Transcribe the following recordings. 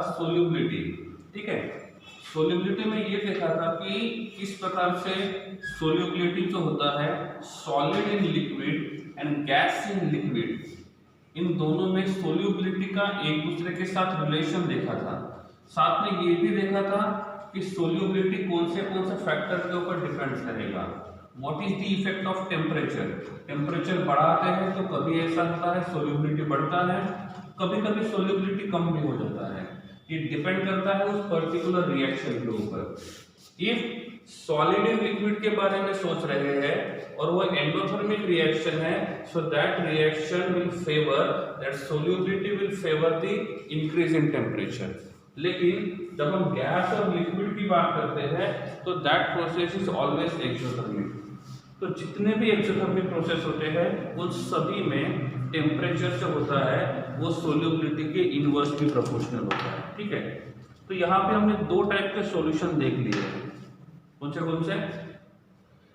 Solubility. ठीक है, solubility में ये देखा था कि किस प्रकार से सोल्यूबिलिटी जो होता है solid in liquid and gas in liquid, इन दोनों में सोल्यूबिलिटी का एक दूसरे के साथ रिलेशन देखा था। साथ में ये भी देखा था कि सोल्यूबिलिटी कौन से फैक्टर के ऊपर डिपेंड करेगा। What is the effect of temperature, temperature बढ़ाते हैं तो कभी ऐसा होता है सोल्यूबिलिटी बढ़ता है, कभी कभी सोल्यूबिलिटी कम भी हो जाता है। ये डिपेंड करता है उस पर्टिकुलर रिएक्शन के ऊपर। इफ सॉलिड इन लिक्विड के बारे में सोच रहे हैं और वो एंडोथर्मिक रिएक्शन है, so that reaction will favour, that solubility will favour the increase in temperature. लेकिन जब हम गैस और लिक्विड की बात करते हैं तो that process is always exothermic. तो जितने भी एक्सोथर्मिक प्रोसेस होते हैं उन सभी में टेम्परेचर जो होता है वो सोल्यूबिलिटी के इनवर्सली प्रोपोर्शनल होता है। ठीक है, तो यहाँ पे हमने दो टाइप के सॉल्यूशन देख लिए हैं। कौन से?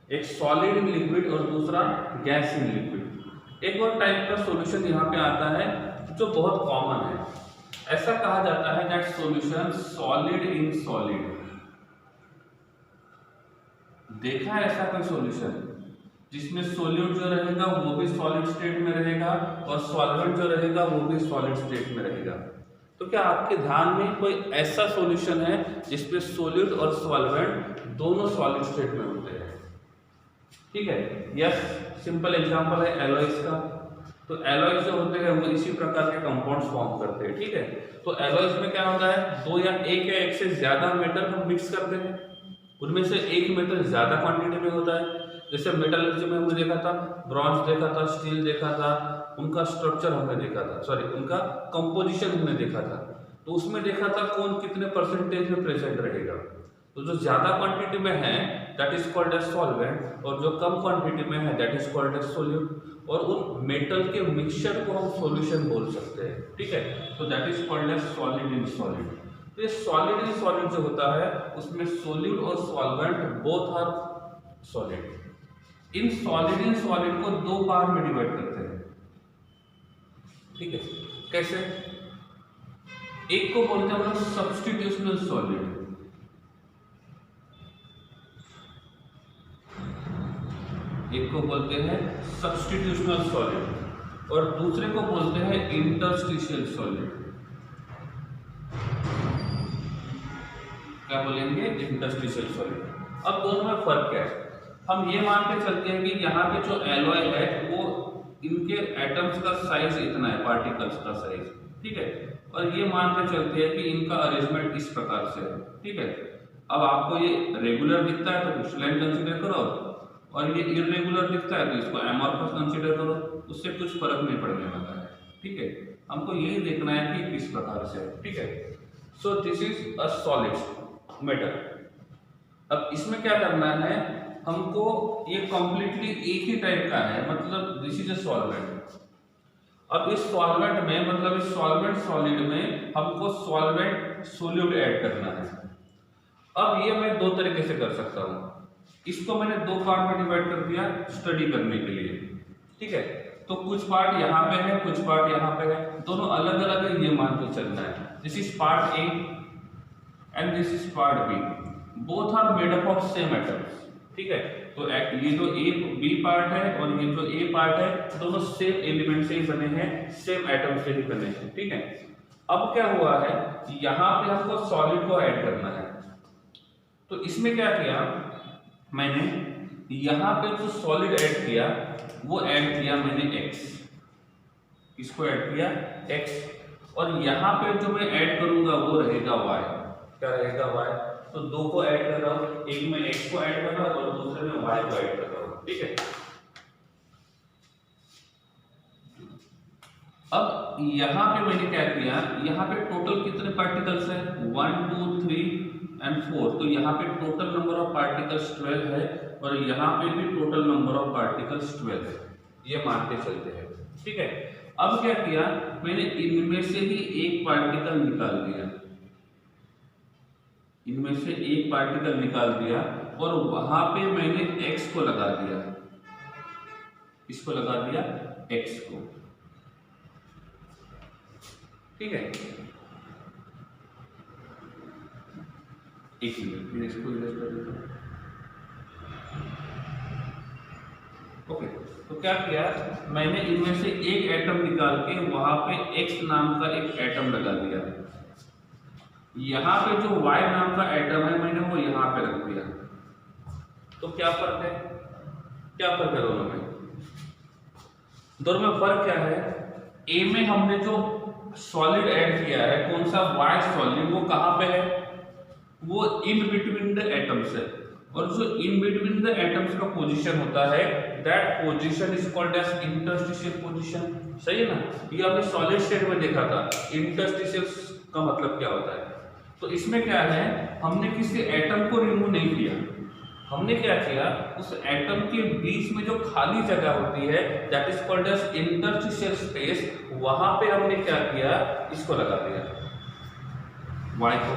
एक सॉलिड इन लिक्विड और दूसरा गैस इन लिक्विड। एक और टाइप का सॉल्यूशन यहाँ पे आता है जो बहुत कॉमन है। ऐसा कहा जाता है that solution solid in solid. देखा है ऐसा कोई सॉल्यूशन जिसमें सोल्यूट जो रहेगा वो भी सॉलिड स्टेट में रहेगा और सॉल्वेंट जो रहेगा वो भी सॉलिड स्टेट में रहेगा? तो क्या आपके ध्यान में कोई ऐसा सॉल्यूशन है जिसमें सोल्यूट और सॉल्वेंट दोनों सॉलिड स्टेट में होते हैं? ठीक है, यस, सिंपल एग्जांपल है एलॉयज का। तो एलॉयज जो होते हैं वो इसी प्रकार के कंपाउंड्स फॉर्म करते हैं। ठीक है, तो एलॉयज में क्या होता है, दो या एक से ज्यादा मेटल हम मिक्स करते हैं, उनमें से एक मेटल ज्यादा क्वांटिटी में होता है। जैसे मेटलर्जी में हमने देखा था, ब्रॉन्ज देखा था, स्टील देखा था, उनका स्ट्रक्चर हमने देखा था, सॉरी उनका कंपोजिशन हमने देखा था। तो उसमें देखा था कौन कितने परसेंटेज में प्रेजेंट रहेगा। तो जो ज्यादा क्वांटिटी में है that is called as solvent और जो कम क्वांटिटी में है that is called as solute. और उन मेटल के मिक्सचर को हम सॉल्यूशन बोल सकते हैं। ठीक है, तो that is called as solid in solid. तो ये सॉलिड इन सॉलिड जो होता है उसमें सोल्यूट और solvent both are solid. In solid को दो पार्ट में डिवाइड करते हैं। ठीक है, कैसे? एक को बोलते हैं हम लोग सब्स्टिट्यूशनल सॉलिड, एक को बोलते हैं सब्स्टिट्यूशनल सॉलिड और दूसरे को बोलते हैं इंटरस्टिशियल सॉलिड। क्या बोलेंगे? Interstitial solid. अब दोनों में फर्क क्या है? हम ये मान के चलते हैं कि यहाँ के जो एलॉय है वो इनके एटम्स का साइज इतना है, पार्टिकल्स का साइज। ठीक है, और ये मान के चलते हैं कि इनका अरेंजमेंट इस प्रकार से है। ठीक है, अब आपको ये रेगुलर दिखता है तो क्रिस्टलाइन कंसीडर करो और ये इरेगुलर दिखता है तो इसको एमॉर्फस कंसीडर करो, उससे कुछ फर्क नहीं पड़ने वाला है। ठीक है, हमको यही देखना है कि किस प्रकार से है। ठीक है, so this is a solid metal. अब इसमें क्या करना है, हमको ये कंप्लीटली एक ही टाइप का है, मतलब दिस इज अ सॉल्वेंट। अब इस सॉल्वेंट में, मतलब इस सॉल्वेंट सॉलिड में हमको सॉल्वेंट सोल्यूट ऐड करना है। अब ये मैं दो तरीके से कर सकता हूँ। इसको मैंने दो पार्ट में डिवाइड कर दिया स्टडी करने के लिए। ठीक है, तो कुछ पार्ट यहाँ पे है, कुछ पार्ट यहाँ पे है, दोनों अलग अलग है ये मान के चलना है। This is part A and this is part B, both are made up of same atoms. ठीक है, तो ये जो ए बी पार्ट है और ये जो ए पार्ट है दोनों सेम एलिमेंट से ही बने हैं, सेम एटम से ही बने हैं। ठीक है, अब क्या हुआ है, यहाँ पे हमको सॉलिड को ऐड करना है। तो इसमें क्या किया मैंने, यहाँ पे जो सॉलिड ऐड किया वो ऐड किया मैंने एक्स, इसको ऐड किया एक्स, और यहाँ पे जो मैं ऐड करूंगा वो रहेगा वाई। क्या रहेगा? वाई। तो दो को ऐड कर रहा हूँ, एक में एक्स को ऐड कर रहा हूँ और दूसरे में वाई को ऐड कर रहा हूँ। ठीक है, अब यहाँ पे मैंने क्या किया, यहाँ पे टोटल कितने पार्टिकल्स है? 1 2 3 एंड 4। तो यहाँ पे टोटल नंबर ऑफ पार्टिकल्स 12 है और यहाँ पे भी टोटल नंबर ऑफ पार्टिकल्स 12 है, ये मान के चलते हैं। ठीक है, अब क्या किया मैंने, इनमें से ही एक पार्टिकल निकाल दिया, इनमें से एक पार्टिकल निकाल दिया और वहां पे मैंने x को लगा दिया, इसको लगा दिया x को। ठीक है, एक मिनट फिर इसको इरेज कर देता हूँ। ओके, तो क्या किया, मैंने इनमें से एक एटम निकाल के वहां पे x नाम का एक एटम लगा दिया। यहाँ पे जो y नाम का एटम है मैंने वो यहाँ पे रख दिया। तो क्या फर्क है, क्या फर्क है दोनों में? दोनों में फर्क क्या है? ए में हमने जो सॉलिड ऐड किया है, कौन सा y सॉलिड, वो कहाँ पे है? वो इन बिटवीन द एटम्स है। और जो इन बिटवीन द एटम्स का पोजीशन होता है, that position is called as interstitial position. सही है ना? ये आपने सॉलिड स्टेट में देखा था, इंटरस्टिशियल का मतलब क्या होता है। तो इसमें क्या है, हमने किसी एटम को रिमूव नहीं किया, हमने क्या किया, उस एटम के बीच में जो खाली जगह होती है, that is called as interstitial space, वहां पे हमने क्या किया, इसको लगा दिया, y को।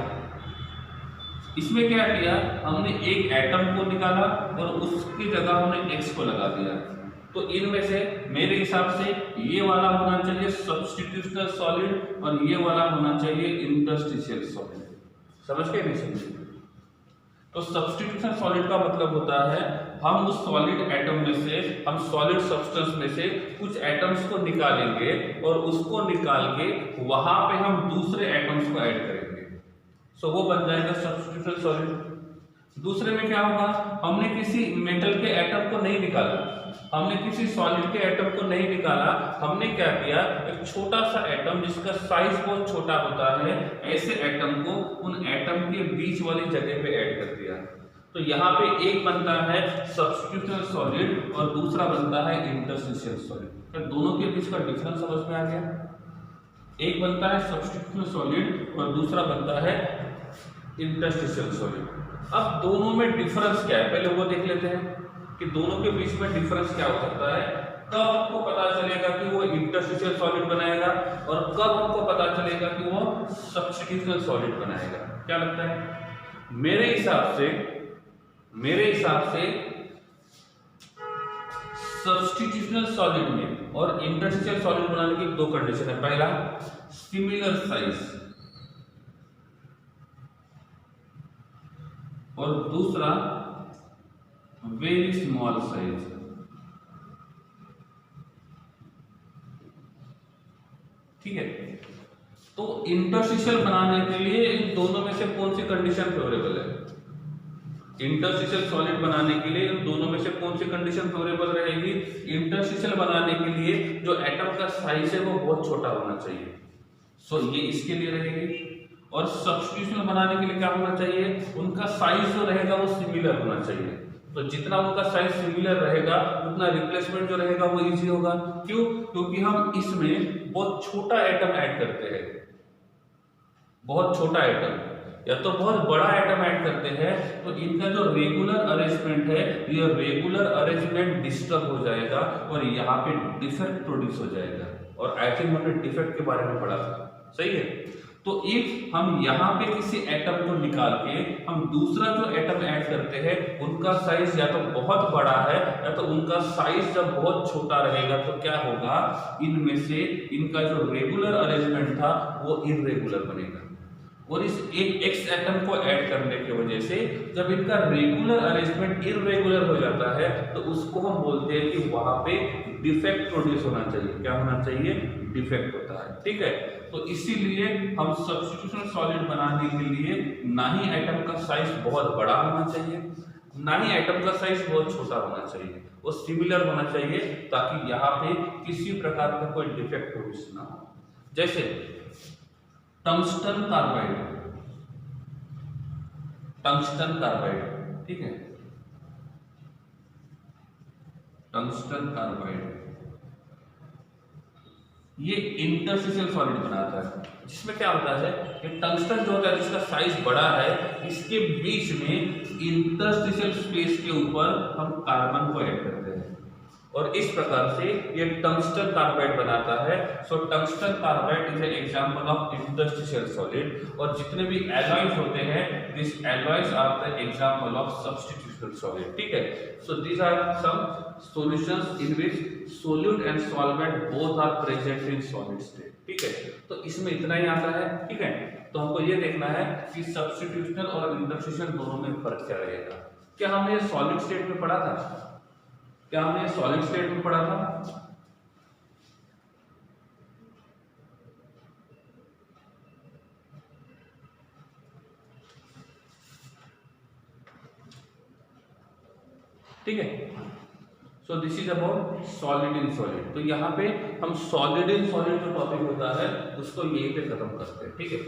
इसमें क्या किया, हमने एक एटम को निकाला और उसकी जगह हमने x को लगा दिया। तो इनमें से मेरे हिसाब से ये वाला होना चाहिए सब्स्टिट्यूशनल सॉलिड और ये वाला होना चाहिए इंटरस्टिशियल सॉलिड। समझ के नहीं समझे? तो सब्स्टिट्यूशनल सॉलिड का मतलब होता है हम उस सॉलिड एटम में से, हम सॉलिड सब्सटेंस में से कुछ एटम्स को निकालेंगे और उसको निकाल के वहां पे हम दूसरे एटम्स को ऐड करेंगे। सो वो बन जाएगा सब्स्टिट्यूशनल सॉलिड। दूसरे में क्या होगा, हमने किसी मेटल के एटम को नहीं निकाला, हमने किसी सॉलिड के एटम को नहीं निकाला, हमने क्या किया, एक छोटा सा एटम जिसका साइज बहुत छोटा होता है, ऐसे एटम को उन एटम के बीच वाली जगह पे ऐड कर दिया। तो यहाँ पे एक बनता है सब्स्टिट्यूशनल सॉलिड और दूसरा बनता है इंटरस्टिशियल सॉलिड। तो दोनों के बीच का डिफरेंस समझ में आ गया? एक बनता है सब्स्टिट्यूशनल सॉलिड और दूसरा बनता है इंटरस्टिशियल सॉलिड। अब दोनों में डिफरेंस क्या है, पहले वो देख लेते हैं कि दोनों के बीच में डिफरेंस क्या हो सकता है। कब हमको पता चलेगा कि वो इंटरस्टिशियल सॉलिड बनाएगा और कब हमको पता चलेगा कि वो सब्स्टिट्यूशनल सॉलिड बनाएगा? क्या लगता है? मेरे हिसाब से सब्स्टिट्यूशनल सॉलिड में और इंटरस्टिशियल सॉलिड बनाने की दो कंडीशन है। पहला, सिमिलर साइज, और दूसरा वेरी स्मॉल साइज। ठीक है, तो इंटरस्टिशियल बनाने के लिए इन दोनों में से कौन सी कंडीशन फेवरेबल है? इंटरस्टिशियल सॉलिड बनाने के लिए इन दोनों में से कौन सी कंडीशन फेवरेबल रहेगी? इंटरस्टिशियल बनाने के लिए जो एटम का साइज है वो बहुत छोटा होना चाहिए, सो ये इसके लिए रहेगी। और सब्स्टिट्यूशनल बनाने के लिए क्या होना चाहिए, उनका साइज जो रहेगा वो सिमिलर होना चाहिए। तो जितना उनका साइज सिमिलर रहेगा उतना रिप्लेसमेंट जो रहेगा वो इजी होगा। क्यों? क्योंकि हम इसमें बहुत छोटा एटम ऐड करते हैं, बहुत छोटा एटम या तो बहुत बड़ा एटम ऐड करते हैं, तो इनका जो रेगुलर अरेंजमेंट है, ये रेगुलर अरेंजमेंट डिस्टर्ब हो जाएगा और यहाँ पे डिफेक्ट प्रोड्यूस हो जाएगा। और आई थिंक हमने डिफेक्ट के बारे में पढ़ा था, सही है? तो इफ हम यहाँ पे किसी एटम को निकाल के हम दूसरा जो एटम ऐड करते हैं, उनका साइज या तो बहुत बड़ा है या तो उनका साइज जब बहुत छोटा रहेगा, तो क्या होगा, इनमें से इनका जो रेगुलर अरेंजमेंट था वो इररेगुलर बनेगा। और इस एक एक्स एटम को ऐड करने की वजह से जब इनका रेगुलर अरेंजमेंट इररेगुलर हो जाता है, तो उसको हम बोलते हैं कि वहां पे डिफेक्ट प्रोड्यूस होना चाहिए। क्या होना चाहिए? डिफेक्ट होता है। ठीक है, तो इसीलिए हम सब्स्टिट्यूशनल सॉलिड बनाने के लिए ना ही एटम का साइज बहुत बड़ा होना चाहिए, ना ही एटम का साइज बहुत छोटा होना चाहिए, वो सिमिलर होना चाहिए, ताकि यहाँ पे किसी प्रकार का कोई डिफेक्ट प्रोड्यूस ना हो। जैसे टंगस्टन कार्बाइड, टंगस्टन कार्बाइड, ठीक है, टंगस्टन कार्बाइड ये इंटरस्टिशियल सॉलिड बनाता है, जिसमें क्या होता है कि टंगस्टन जो होता है जिसका साइज बड़ा है, इसके बीच में इंटरस्टिशियल स्पेस के ऊपर हम कार्बन को ऐड करते हैं और इस प्रकार से ये टंगस्टन कार्बाइड बनाता है। So tungsten carbide is an example of interstitial solid. और जितने भी एलॉयज होते हैं, this alloys are the example of substitutional solid. ठीक है, so these are some solutions in which solute and solvent both are present in solid state. ठीक है, तो इसमें इतना ही आता है। ठीक है, तो हमको ये देखना है कि सब्स्टिट्यूशनल और इंटरस्टिशियल दोनों में फर्क क्या रहेगा। क्या हमने ये सॉलिड स्टेट में पढ़ा था? क्या हमने ये सॉलिड स्टेट में पढ़ा था? ठीक है, so this is about solid in solid. तो यहाँ पे हम सॉलिड इन सॉलिड जो टॉपिक होता है उसको यहीं पे खत्म करते हैं। ठीक है,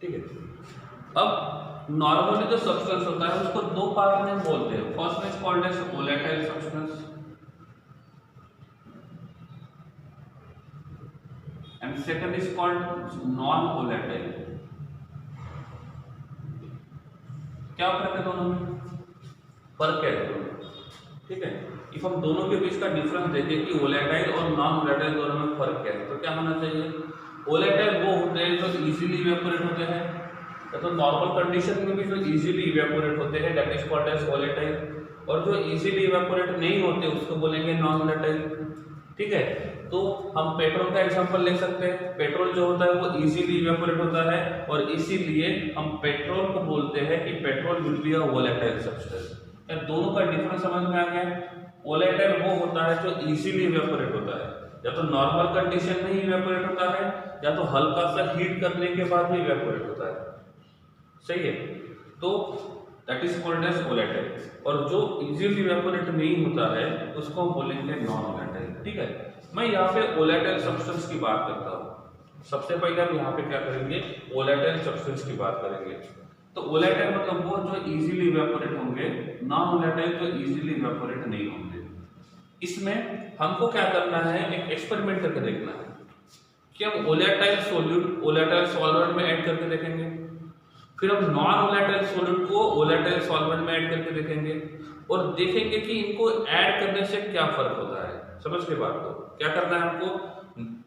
ठीक है। अब नॉर्मली जो सब्सटेंस होता है उसको दो पार्ट में बोलते हैं। First is called as volatile substance and second is called non volatile. क्या फर्क है दोनों में? फर्क है दोनों में। ठीक है, इफ हम दोनों के बीच का डिफरेंस देखें कि वोलेटाइल और नॉन वोलेटाइल दोनों में फर्क क्या है, तो क्या होना चाहिए? वोलेटाइल वो होते हैं जो इजीली इवेपोरेट होते हैं, तो नॉर्मल कंडीशन में भी जो इजीली इवेपोरेट होते हैं that is called as volatile, और जो इजीली इवेपोरेट नहीं होते उसको बोलेंगे नॉन वोलेटाइल। ठीक है, तो हम पेट्रोल का एग्जांपल ले सकते हैं। पेट्रोल जो होता है वो इजीली इवेपोरेट होता है और इसीलिए हम पेट्रोल को बोलते हैं कि petrol will be a volatile substance. या दोनों का डिफरेंस समझ में आ गया? वोलेटाइल वो होता है जो इजीली इवेपोरेट होता है, या तो नॉर्मल कंडीशन में ही इवेपोरेट होता है या तो हल्का सा हीट करने के बाद भी इवेपोरेट होता है। सही है, तो that is called as volatile. और जो इजीली इवेपोरेट नहीं होता है उसको हम बोलेंगे नॉन वोलेटाइल। ठीक है, मैं यहाँ पे वोलेटाइल सब्सटेंस की बात करता हूँ। सबसे पहले हम यहाँ पे क्या करेंगे? वोलेटाइल सब्सटेंस की बात करेंगे। तो वोलेटाइल मतलब वो जो इजीली इवेपोरेट होंगे, नॉन वोलेटाइल जो इजीली इवेपोरेट नहीं होंगे। इसमें हमको क्या करना है? एक एक्सपेरिमेंट करके देखना है कि हम वोलेटाइल सॉल्यूट वोलेटाइल सॉल्वेंट में ऐड करके देखेंगे, फिर हम नॉन वोलेटाइल सॉल्यूट को वोलेटाइल सॉल्वेंट में ऐड करके देखेंगे और देखेंगे कि इनको ऐड करने से क्या फर्क होता है। समझ के बात को क्या करना है? हमको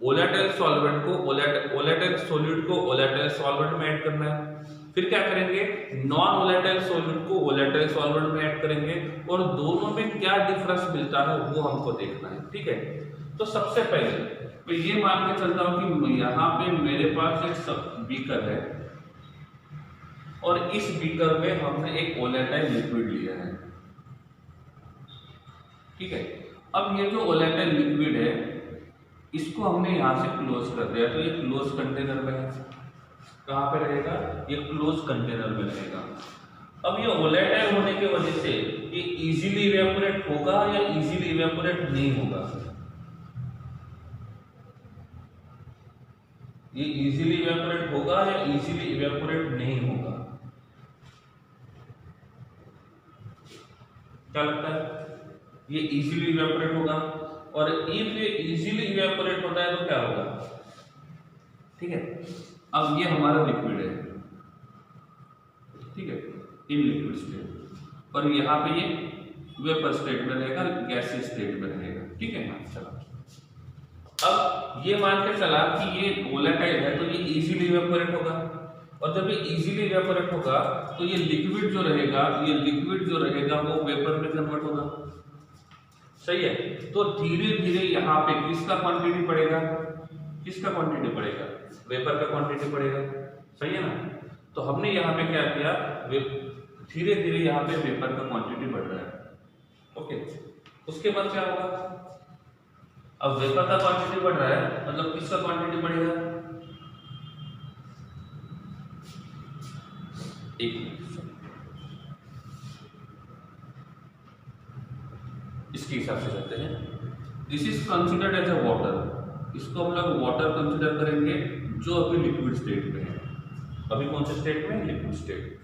वोलेटाइल सॉल्वेंट को वोलेटाइल सॉल्यूट को वोलेटाइल सॉल्वेंट में ऐड करना है, फिर क्या करेंगे? नॉन वोलेटाइल सॉल्यूट को वोलेटाइल सॉल्वेंट में ऐड करेंगे और दोनों में क्या डिफरेंस मिलता है वो हमको देखना है। ठीक है, तो सबसे पहले मैं ये मान के चलता हूँ कि यहाँ पे मेरे पास एक बीकर है और इस बीकर में हमने एक वोलेटाइल लिक्विड लिया है। ठीक है, अब ये जो वोलेटाइल लिक्विड है इसको हमने यहाँ से क्लोज कर दिया, तो ये क्लोज कंटेनर में है। कहाँ पे रहेगा? ये क्लोज कंटेनर में रहेगा। अब ये वोलेटाइल होने की वजह से ये इजीली इवेपोरेट होगा या इजीली इवेपोरेट नहीं होगा? ये इजीली इवेपोरेट होगा या इजीली इवेपोरेट नहीं होगा? क्या लगता है? ये इजीली इवेपोरेट होगा, और इफ ये इजीली इवेपोरेट होता है तो क्या होगा? ठीक है, अब ये हमारा लिक्विड है। ठीक है, इन लिक्विड स्टेट, और यहाँ पे ये वेपर स्टेट में रहेगा, गैसीय स्टेट में रहेगा। ठीक है ना? चलो, अब ये मान के चला कि ये वोलेटाइल है तो ये इजीली इवेपोरेट होगा, और जब ये इजीली इवेपोरेट होगा तो ये लिक्विड जो रहेगा वो वेपर में कन्वर्ट होगा। सही है, तो धीरे धीरे यहाँ पे किसका क्वांटिटी बढ़ेगा? किसका क्वांटिटी बढ़ेगा? वेपर का क्वांटिटी बढ़ेगा। सही है ना? तो हमने यहाँ पे क्या किया? धीरे धीरे यहाँ पे वेपर का क्वांटिटी बढ़ रहा है। ओके, उसके बाद क्या होगा? अब वेपर का क्वांटिटी बढ़ रहा है मतलब किसका क्वांटिटी बढ़ेगा? एक मिनट, इसके हिसाब से चलते हैं। This is considered as a water. इसको हम लोग वाटर कंसिडर करेंगे जो अभी लिक्विड स्टेट में है। अभी कौन से स्टेट में? Liquid state.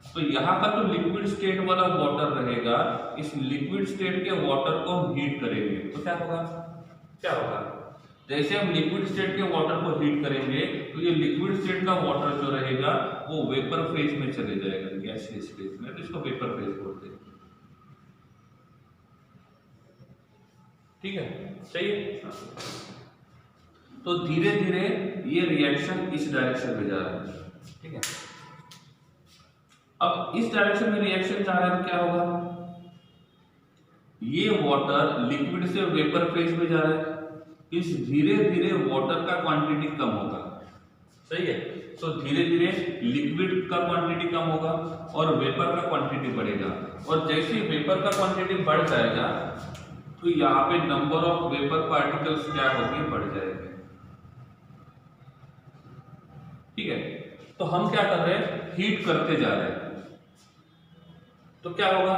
तो यहाँ का जो लिक्विड स्टेट वाला वाटर रहेगा, इस लिक्विड स्टेट के वाटर को हम हीट करेंगे तो क्या होगा? क्या होगा? जैसे हम लिक्विड स्टेट के वाटर को हीट करेंगे तो ये लिक्विड स्टेट का वाटर जो रहेगा वो वेपर फेज में चले जाएगा, गैसीय स्टेट में, तो इसको वेपर फेज बोलते हैं। ठीक है, सही है। तो धीरे धीरे ये रिएक्शन इस डायरेक्शन में जा रहा है। ठीक है, अब इस डायरेक्शन में रिएक्शन जा रहा है तो क्या होगा, ये वाटर लिक्विड से वेपर फेज में जा रहा है, इस धीरे धीरे वाटर का क्वांटिटी कम होगा, सही है। तो धीरे धीरे लिक्विड का क्वांटिटी कम होगा और वेपर का क्वांटिटी बढ़ेगा, और जैसे वेपर का क्वांटिटी बढ़ जाएगा तो यहाँ पे नंबर ऑफ वेपर पार्टिकल्स क्या होंगे, बढ़ जाएंगे, ठीक है। तो हम क्या कर रहे हैं, हीट करते जा रहे हैं, तो क्या होगा,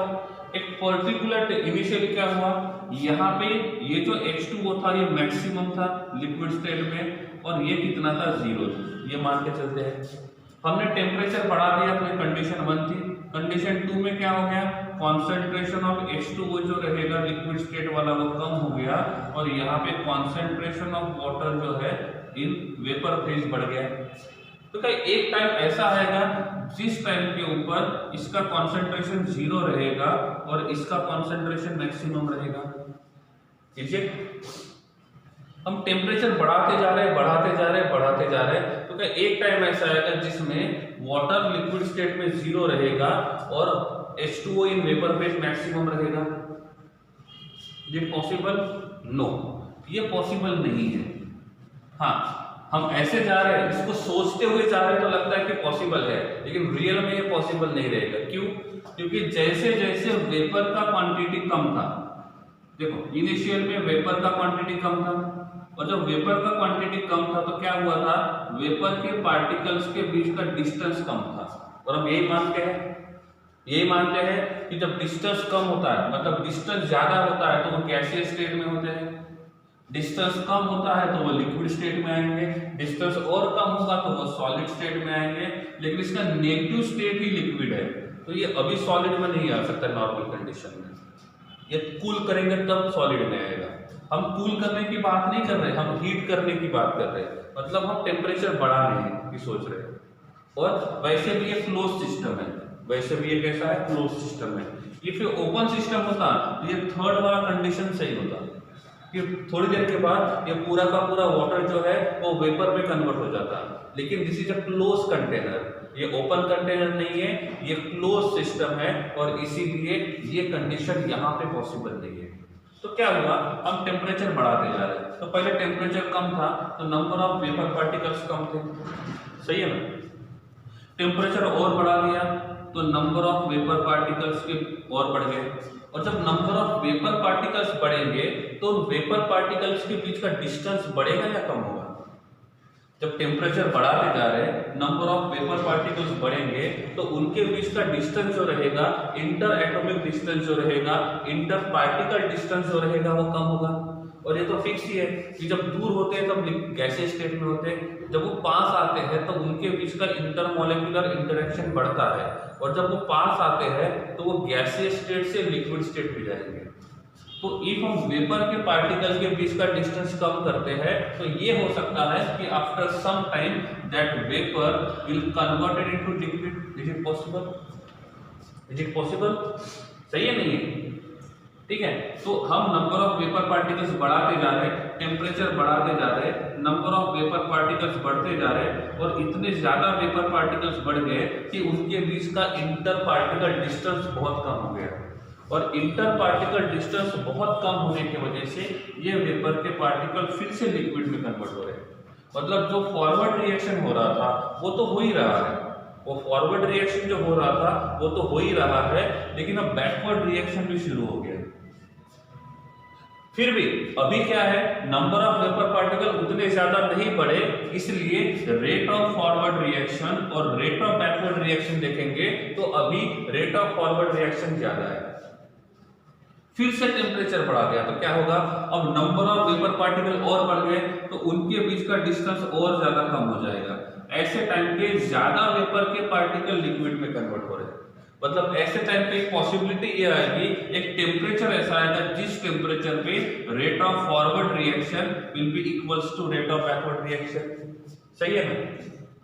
एक पर्टिकुलर इनिशियली क्या हुआ, यहाँ पे ये जो H2O था ये मैक्सिमम था लिक्विड स्टेट में, और ये कितना था, 0, ये मान के चलते हैं। हमने टेम्परेचर बढ़ा दिया तो ये कंडीशन 1 थी। कंडीशन 2 में क्या हो गया, कॉन्सेंट्रेशन ऑफ H2O जो रहेगा लिक्विड स्टेट वाला वो कम हो गया, और यहाँ पे कॉन्सेंट्रेशन ऑफ वाटर जो है इन वेपर फेज बढ़ गया। तो क्या एक टाइम ऐसा आएगा जिस टाइम के ऊपर इसका कॉन्सेंट्रेशन 0 रहेगा और इसका कॉन्सेंट्रेशन मैक्सिमम रहेगा, ठीक है। हम टेम्परेचर बढ़ाते जा रहे हैं, बढ़ाते जा रहे हैं, बढ़ाते जा रहे हैं, तो क्या एक टाइम ऐसा आएगा जिसमें वाटर लिक्विड स्टेट में 0 रहेगा और H2O in vapour phase maximum रहेगा। ये पॉसिबल, नो, ये पॉसिबल नहीं है। हाँ, हम ऐसे जा रहे हैं, इसको सोचते हुए जा रहे हैं तो लगता है कि पॉसिबल है, लेकिन रियल में ये पॉसिबल नहीं रहेगा। क्यों? क्योंकि जैसे जैसे वेपर का क्वांटिटी कम था, देखो इनिशियल में वेपर का क्वांटिटी कम था, और जब वेपर का क्वांटिटी कम था तो क्या हुआ था, वेपर के पार्टिकल्स के बीच का डिस्टेंस कम था। और हम यही मानते हैं कि जब डिस्टेंस कम होता है, मतलब डिस्टेंस ज्यादा होता है तो वो गैसीय स्टेट में होते हैं, डिस्टेंस कम होता है तो वो लिक्विड स्टेट में आएंगे, डिस्टेंस और कम होगा तो वो सॉलिड स्टेट में आएंगे। लेकिन इसका नेगेटिव स्टेट ही लिक्विड है, तो ये अभी सॉलिड में नहीं आ सकता नॉर्मल कंडीशन में, ये कूल करेंगे तब सॉलिड में आएगा। हम कूल करने की बात नहीं कर रहे, हम हीट करने की बात कर रहे हैं, मतलब हम टेम्परेचर बढ़ाने की सोच रहे हैं। और वैसे भी ये क्लोज सिस्टम है, वैसे भी ये कैसा है, क्लोज सिस्टम है। ये फिर ओपन सिस्टम होता तो ये थर्ड वाला कंडीशन सही होता कि थोड़ी देर के बाद ये पूरा का पूरा वाटर जो है वो वेपर में कन्वर्ट हो जाता, लेकिन this is a close container, ये ओपन कंटेनर नहीं है, ये क्लोज सिस्टम है, और इसीलिए ये कंडीशन यहाँ पे पॉसिबल नहीं है। तो क्या हुआ, हम टेम्परेचर बढ़ाते जा रहे हैं, तो पहले टेम्परेचर कम था तो नंबर ऑफ वेपर पार्टिकल्स कम थे, सही है ना। टेम्परेचर और बढ़ा दिया तो नंबर ऑफ वेपर पार्टिकल्स के और बढ़ गए, और जब नंबर ऑफ वेपर पार्टिकल्स बढ़ेंगे तो वेपर पार्टिकल्स के बीच का डिस्टेंस बढ़ेगा या कम होगा। जब टेम्परेचर बढ़ाते जा रहे हैं, नंबर ऑफ वेपर पार्टिकल्स बढ़ेंगे तो उनके बीच का डिस्टेंस जो रहेगा, इंटर एटॉमिक डिस्टेंस जो रहेगा, इंटर पार्टिकल डिस्टेंस जो रहेगा वो कम होगा। और ये तो फिक्स ही है कि जब दूर होते हैं तब गैसीय स्टेट में होते हैं, जब वो पास आते हैं तो उनके बीच का इंटरमोलेक्युलर इंटरेक्शन बढ़ता है, और जब वो पास आते हैं तो वो गैसीय स्टेट से लिक्विड स्टेट में जाएंगे। तो इफ हम वेपर के पार्टिकल के बीच का डिस्टेंस कम करते हैं तो ये हो सकता है कि after some time that vapour will converted into liquid. Is it possible? Is it possible? सही है, नहीं है? ठीक है, तो हम नंबर ऑफ वेपर पार्टिकल्स बढ़ाते जा रहे हैं, टेम्परेचर बढ़ाते जा रहे हैं, नंबर ऑफ वेपर पार्टिकल्स बढ़ते जा रहे हैं, और इतने ज्यादा वेपर पार्टिकल्स बढ़ गए कि उनके बीच का इंटर पार्टिकल डिस्टेंस बहुत कम हो गया, और इंटर पार्टिकल डिस्टेंस बहुत कम होने की वजह से ये वेपर के पार्टिकल फिर से लिक्विड में कन्वर्ट हो रहे हैं। मतलब जो फॉरवर्ड रिएक्शन हो रहा था वो तो हो ही रहा है, वो फॉरवर्ड रिएक्शन जो हो रहा था वो तो हो ही रहा है, लेकिन अब बैकवर्ड रिएक्शन भी शुरू हो गया। फिर भी अभी क्या है, नंबर ऑफ वेपर पार्टिकल उतने ज्यादा नहीं बढ़े, इसलिए रेट ऑफ फॉरवर्ड रिएक्शन और रेट ऑफ बैकवर्ड रिएक्शन देखेंगे तो अभी रेट ऑफ फॉरवर्ड रिएक्शन ज्यादा है। फिर से टेम्परेचर बढ़ा गया तो क्या होगा, अब नंबर ऑफ वेपर पार्टिकल और बढ़ गए तो उनके बीच का डिस्टेंस और ज्यादा कम हो जाएगा। ऐसे टाइम पे ज्यादा वेपर के पार्टिकल लिक्विड में कन्वर्ट हो रहे हैं। मतलब ऐसे टाइम पे एक पॉसिबिलिटी ये आएगी, एक टेम्परेचर ऐसा आएगा जिस टेम्परेचर पे rate of forward reaction will be equals to rate of backward reaction. सही है ना?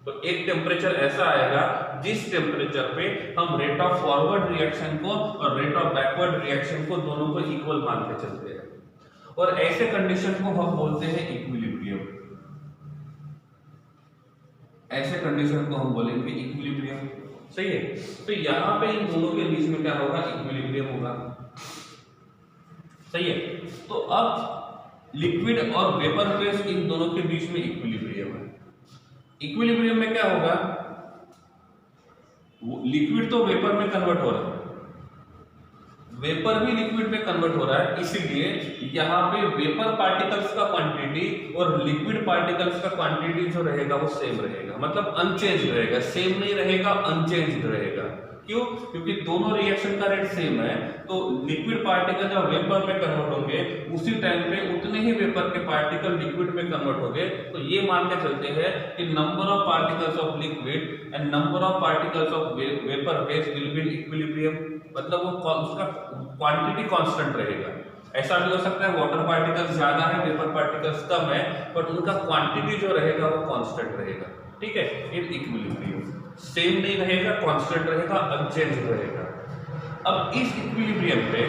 तो एक टेम्परेचर ऐसा आएगा जिस टेम्परेचर पे हम रेट ऑफ फॉरवर्ड रिएक्शन को और रेट ऑफ बैकवर्ड रिएक्शन को दोनों को इक्वल मान के चलते हैं, और ऐसे कंडीशन को हम बोलते हैं इक्विलिब्रियम। ऐसे कंडीशन को हम बोलेंगे इक्विलिब्रियम। सही है। तो यहाँ पे इन दोनों के बीच में क्या होगा, इक्विलिब्रियम होगा, सही है। तो अब लिक्विड और वेपर फेज इन दोनों के बीच में इक्विलिब्रियम है। इक्विलिब्रियम में क्या होगा, लिक्विड तो वेपर में कन्वर्ट हो रहा है, वेपर भी लिक्विड में कन्वर्ट हो रहा है, इसीलिए यहाँ पे वेपर पार्टिकल्स का क्वांटिटी और लिक्विड पार्टिकल्स का क्वांटिटी जो रहेगा वो सेम रहेगा, मतलब अनचेंज रहेगा, सेम नहीं रहेगा, अनचेंज रहेगा। क्यों? क्योंकि दोनों रिएक्शन का रेट सेम है, तो लिक्विड पार्टिकल जब वेपर में कन्वर्ट होंगे उसी टाइम पे उतने ही वेपर के पार्टिकल लिक्विड में कन्वर्ट होंगे। तो ये मान के चलते हैं कि number of particles of liquid and number of particles of vapour phase will be equilibrium, मतलब वो उसका क्वांटिटी कांस्टेंट रहेगा। ऐसा भी हो सकता है वाटर पार्टिकल्स ज्यादा है, वेपर पार्टिकल्स कम है, बट उनका क्वांटिटी जो रहेगा वो कांस्टेंट रहेगा, ठीक है। इन इक्विलिब्रियम सेम नहीं रहेगा, कांस्टेंट रहेगा, अनचेंज रहेगा। अब इस इक्विलिब्रियम पे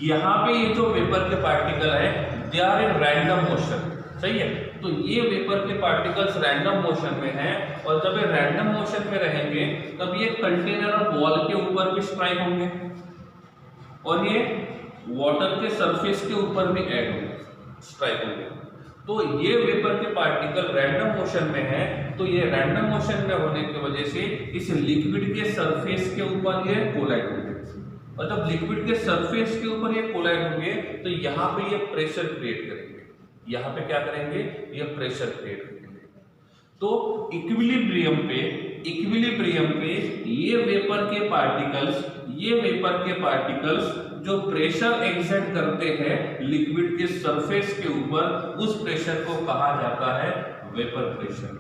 यहाँ पे ये जो वेपर के पार्टिकल है they are in random motion, सही है। तो ये वेपर के पार्टिकल्स रैंडम मोशन में हैं, और जब ये रैंडम मोशन में रहेंगे तब ये कंटेनर और वॉल के ऊपर भी स्ट्राइक होंगे और ये वाटर के सरफेस के ऊपर भी ऐड होंगे, स्ट्राइक होंगे। तो ये वेपर के पार्टिकल रैंडम मोशन में है, तो ये रैंडम मोशन में होने की वजह से इस लिक्विड के सरफेस के ऊपर ये कोलाइड होंगे, और जब लिक्विड के सरफेस के ऊपर ये कोलाइड होंगे तो यहाँ पे ये प्रेशर क्रिएट करेंगे, यहाँ पे क्या करेंगे, ये प्रेशर क्रिएट करेंगे। तो इक्विलिब्रियम पे ये वेपर के पार्टिकल्स जो प्रेशर एक्सर्ट करते हैं लिक्विड के सरफेस के ऊपर, उस प्रेशर को कहा जाता है वेपर प्रेशर,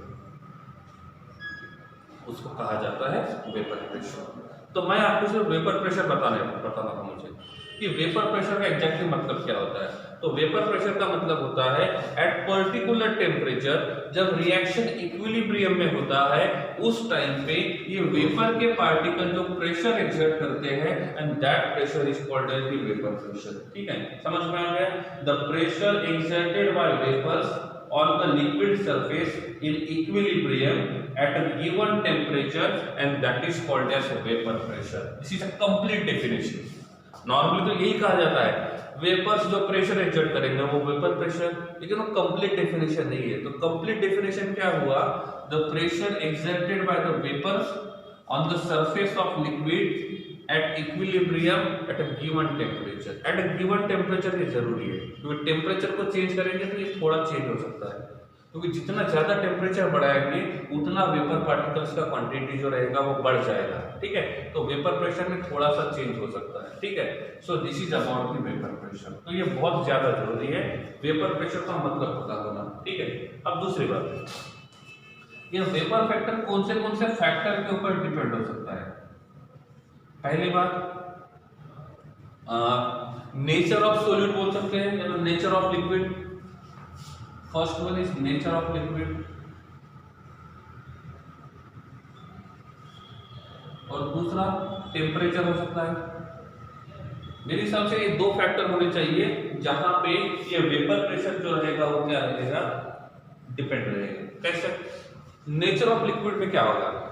उसको कहा जाता है वेपर प्रेशर। तो मैं आपको सिर्फ वेपर प्रेशर बताना था मुझे कि वेपर प्रेशर का एग्जैक्टली मतलब क्या होता है। तो वेपर प्रेशर का मतलब होता है एट पर्टिकुलर टेम्परेचर, जब रिएक्शन इक्विलिब्रियम में होता है उस टाइम पे ये वेपर के पार्टिकल जो प्रेशर एक्सर्ट करते हैं, and that pressure is called as the vapour pressure, ठीक है, समझ में आ गया। The pressure exerted by vapours on the liquid surface in equilibrium at a given temperature, and that is called as vapor pressure. This is a complete definition. Normally तो यही कहा जाता है वेपर्स जो प्रेशर एक्सर्ट करेंगे वो vapour pressure, लेकिन वो कंप्लीट डेफिनेशन नहीं है। तो कंप्लीट डेफिनेशन क्या हुआ, the pressure exerted by the vapours on the surface of liquid at equilibrium at a given temperature. At a given temperature ये जरूरी है, क्योंकि टेम्परेचर को चेंज करेंगे तो ये थोड़ा चेंज हो सकता है, क्योंकि जितना ज्यादा टेम्परेचर बढ़ाएंगे उतना वेपर पार्टिकल्स का क्वांटिटी जो रहेगा वो बढ़ जाएगा, ठीक है। तो वेपर प्रेशर में थोड़ा सा चेंज हो सकता है, ठीक है। So this is about the vapour pressure. तो ये बहुत ज्यादा जरूरी है, वेपर प्रेशर का मतलब पता होना, ठीक है। अब दूसरी बात, ये वेपर फैक्टर कौन से फैक्टर के ऊपर डिपेंड हो सकता है। पहली बात नेचर ऑफ सॉल्यूट बोल सकते हैं, या nature of liquid. First one is nature of liquid, और दूसरा टेम्परेचर हो सकता है। मेरे हिसाब से ये दो फैक्टर होने चाहिए जहां पे ये वेपर प्रेशर जो रहेगा वो क्या रहेगा, डिपेंड रहेगा। कैसे? नेचर ऑफ लिक्विड में क्या होगा,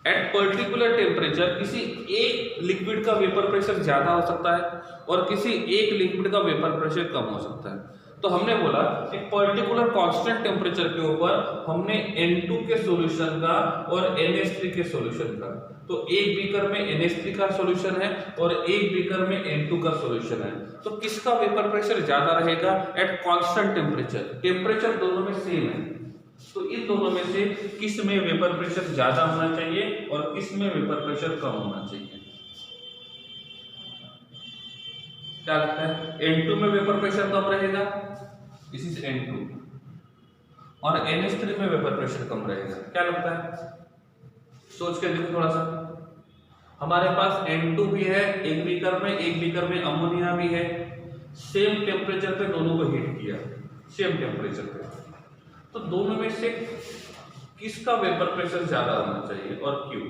एट पर्टिकुलर टेम्परेचर किसी एक लिक्विड का वेपर प्रेशर ज्यादा हो सकता है और किसी एक लिक्विड का वेपर प्रेशर कम हो सकता है। तो हमने बोला एक पर्टिकुलर कांस्टेंट टेम्परेचर के ऊपर हमने N2 के सॉल्यूशन का और NH3 के सॉल्यूशन का, तो एक बीकर में NH3 का सॉल्यूशन है और एक बीकर में N2 का सॉल्यूशन है, तो किसका वेपर प्रेशर ज्यादा रहेगा एट कांस्टेंट टेम्परेचर। टेम्परेचर दोनों में सेम है, तो इन दोनों में से किस में वेपर प्रेशर ज्यादा होना चाहिए और किस में वेपर प्रेशर कम होना चाहिए। क्या लगता है? N2 में वेपर प्रेशर कम रहेगा, दिस इज N2, और NH3 में वेपर प्रेशर कम रहेगा। क्या लगता है? सोच के देखो थोड़ा सा। हमारे पास N2 भी है एक बीकर में अमोनिया भी है, सेम टेम्परेचर पे दोनों को हीट किया, सेम टेम्परेचर पे, तो दोनों में से किसका वेपर प्रेशर ज्यादा होना चाहिए और क्यों?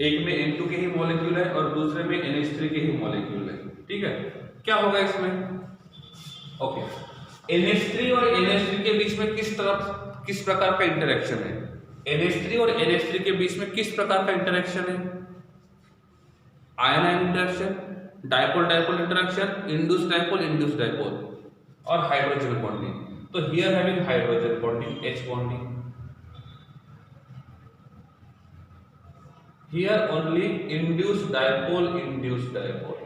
एक में N2 के ही मॉलिक्यूल है और दूसरे में NH3 के ही मॉलिक्यूल है, ठीक है। क्या होगा इसमें? ओके, NH3 और NH3 के बीच में किस तरफ किस प्रकार का इंटरेक्शन है, NH3 और NH3 के बीच में किस प्रकार का इंटरेक्शन है, ion ion interaction, dipole dipole interaction, induce dipole और हाइड्रोजन बॉन्डिंग। तो here having hydrogen bonding, H bonding, here only induce dipole.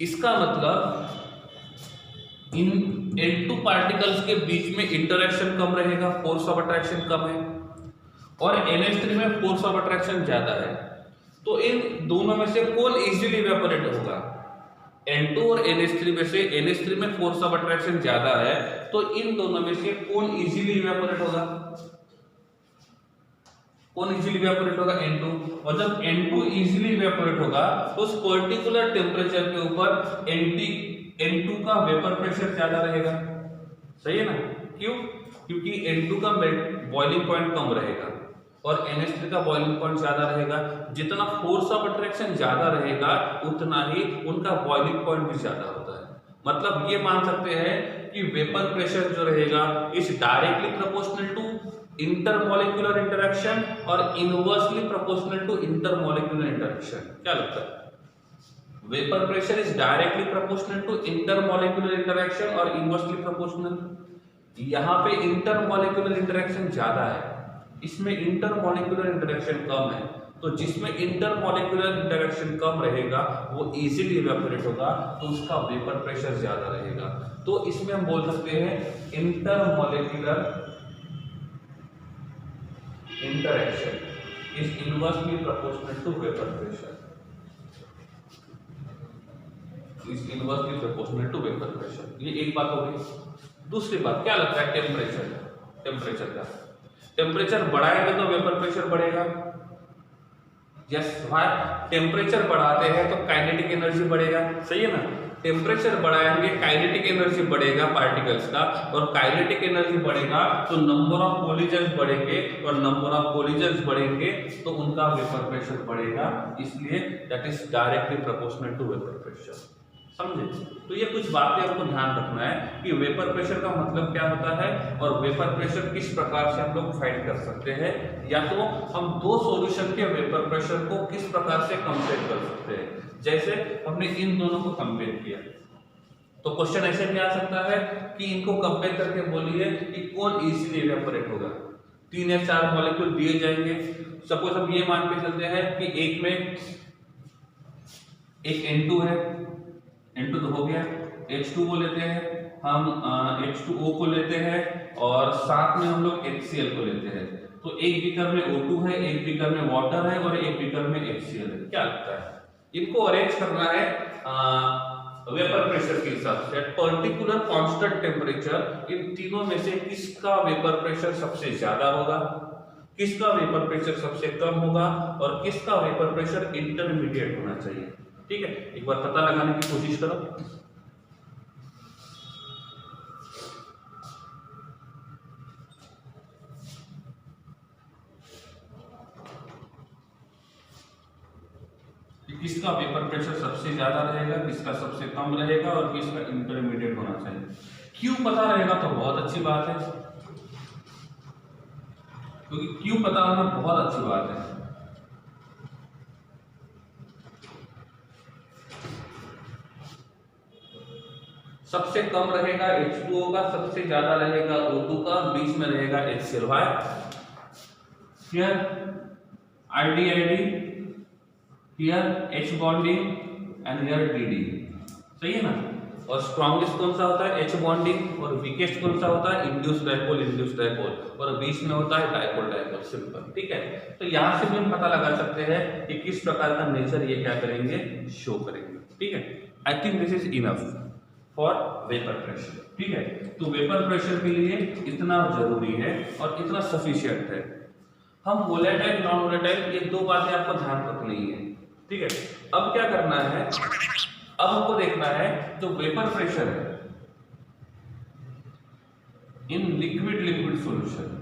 इसका मतलब इन N2 पार्टिकल्स के बीच में इंटरेक्शन कम रहेगा, फोर्स ऑफ अट्रैक्शन कम है, और NH3 में फोर्स ऑफ अट्रैक्शन ज्यादा है। तो इन दोनों में से कौन इजीली इवेपोरेट होगा, N2 और NH3 में से NH3 में फोर्स ऑफ अट्रैक्शन ज्यादा है, तो इन दोनों में से कौन इजीली इवेपोरेट होगा, कौन इजीली इवेपोरेट होगा, N2। और जब N2 इजीली इवेपोरेट होगा तो उस पर्टिकुलर टेम्परेचर के ऊपर N2 का वेपर प्रेशर ज्यादा रहेगा, सही है ना। क्यों? क्योंकि N2 का बॉइलिंग पॉइंट कम रहेगा और NH3 का बॉइलिंग पॉइंट ज्यादा रहेगा। जितना फोर्स ऑफ अट्रैक्शन ज्यादा रहेगा उतना ही उनका बॉइलिंग पॉइंट भी ज्यादा होता है। मतलब ये मान सकते हैं कि वेपर प्रेशर जो रहेगा is directly proportional to intermolecular interaction और inversely proportional to intermolecular interaction. क्या लगता है? Vapour pressure is directly proportional to intermolecular interaction और इनवर्सली प्रोपोर्शनल। यहाँ पे इंटरमॉलिक्यूलर इंटरेक्शन ज्यादा है, इसमें इंटरमॉलिक्यूलर इंटरेक्शन कम है। तो जिसमें इंटरमॉलिक्यूलर इंटरेक्शन कम रहेगा वो इजीली इवेपोरेट होगा, तो उसका वेपर प्रेशर ज्यादा रहेगा। तो इसमें हम बोल सकते हैं intermolecular interaction is inversely proportional to vapour pressure, is inversely proportional to vapour pressure. ये एक बात हो गई। दूसरी बात क्या लगता है, टेम्परेचर का टेम्परेचर बढ़ाएंगे तो वेपर प्रेशर बढ़ेगा। यस, टेम्परेचर बढ़ाते हैं तो काइनेटिक एनर्जी बढ़ेगा, सही है ना। टेम्परेचर बढ़ाएंगे काइनेटिक एनर्जी बढ़ेगा पार्टिकल्स का, और काइनेटिक एनर्जी बढ़ेगा तो नंबर ऑफ कोलिजन्स बढ़ेंगे, और नंबर ऑफ कोलिजन्स बढ़ेंगे तो उनका वेपर प्रेशर बढ़ेगा। इसलिए that is directly proportional to vapour pressure. समझे? तो ये कुछ बातें आपको ध्यान रखना है कि वेपर प्रेशर का मतलब क्या होता है और वेपर प्रेशर किस प्रकार से हम लोग फाइंड कर सकते हैं, या तो हम दो सॉल्यूशन के वेपर प्रेशर को किस प्रकार से कंपेयर कर सकते हैं। जैसे हमने इन दोनों को कंपेयर किया, तो क्वेश्चन ऐसे भी आ सकता है कि इनको कंपेयर करके बोलिए कि कौन इजीली इवेपोरेट होगा। 3 या 4 मॉलिक्यूल दिए जाएंगे। सपोज हम ये मान के चलते हैं कि एक में एक N2 है, N2 तो हो गया, H2O लेते हैं हम, H2O को लेते हैं, और साथ में हम लोग HCl को लेते हैं। तो एक बीकर में O2 है, एक बीकर में वाटर है, और एक बीकर में HCl है। क्या लगता है? इनको अरेंज करना है वेपर प्रेशर के हिसाब से, पर्टिकुलर कांस्टेंट टेम्परेचर। इन तीनों में से किसका वेपर प्रेशर सबसे ज्यादा होगा, किसका वेपर प्रेशर सबसे कम होगा, और किसका वेपर प्रेशर इंटरमीडिएट होना चाहिए। ठीक है, एक बार पता लगाने की कोशिश करो। किसका वेपर प्रेशर सबसे ज्यादा रहेगा, किसका सबसे कम रहेगा, और किसका इंटरमीडिएट होना चाहिए। क्यों पता रहेगा तो बहुत अच्छी बात है, क्योंकि क्यों पता होना बहुत अच्छी बात है। सबसे कम रहेगा H2O का, सबसे ज्यादा रहेगा O2 का, बीच में रहेगा HCl। Here RD/ID, here H bonding and here DD, सही है ना। और स्ट्रॉन्गेस्ट कौन सा होता है, H बॉन्डिंग, और वीकेस्ट कौन सा होता है, इंड्यूस डायपोल, और बीच में होता है डायपोल। सिंपल, ठीक है। तो यहाँ से भी हम पता लगा सकते हैं कि किस प्रकार का नेचर ये क्या करेंगे, शो करेंगे। ठीक है, I think this is enough for vapour pressure. ठीक है, तो वेपर प्रेशर के लिए इतना जरूरी है और इतना सफिशिएंट है। हम वोलेटाइल नॉन वोलेटाइल ये दो बातें आपको ध्यान रखनी है। ठीक है, अब क्या करना है, अब हमको देखना है जो वेपर प्रेशर है इन लिक्विड सॉल्यूशन।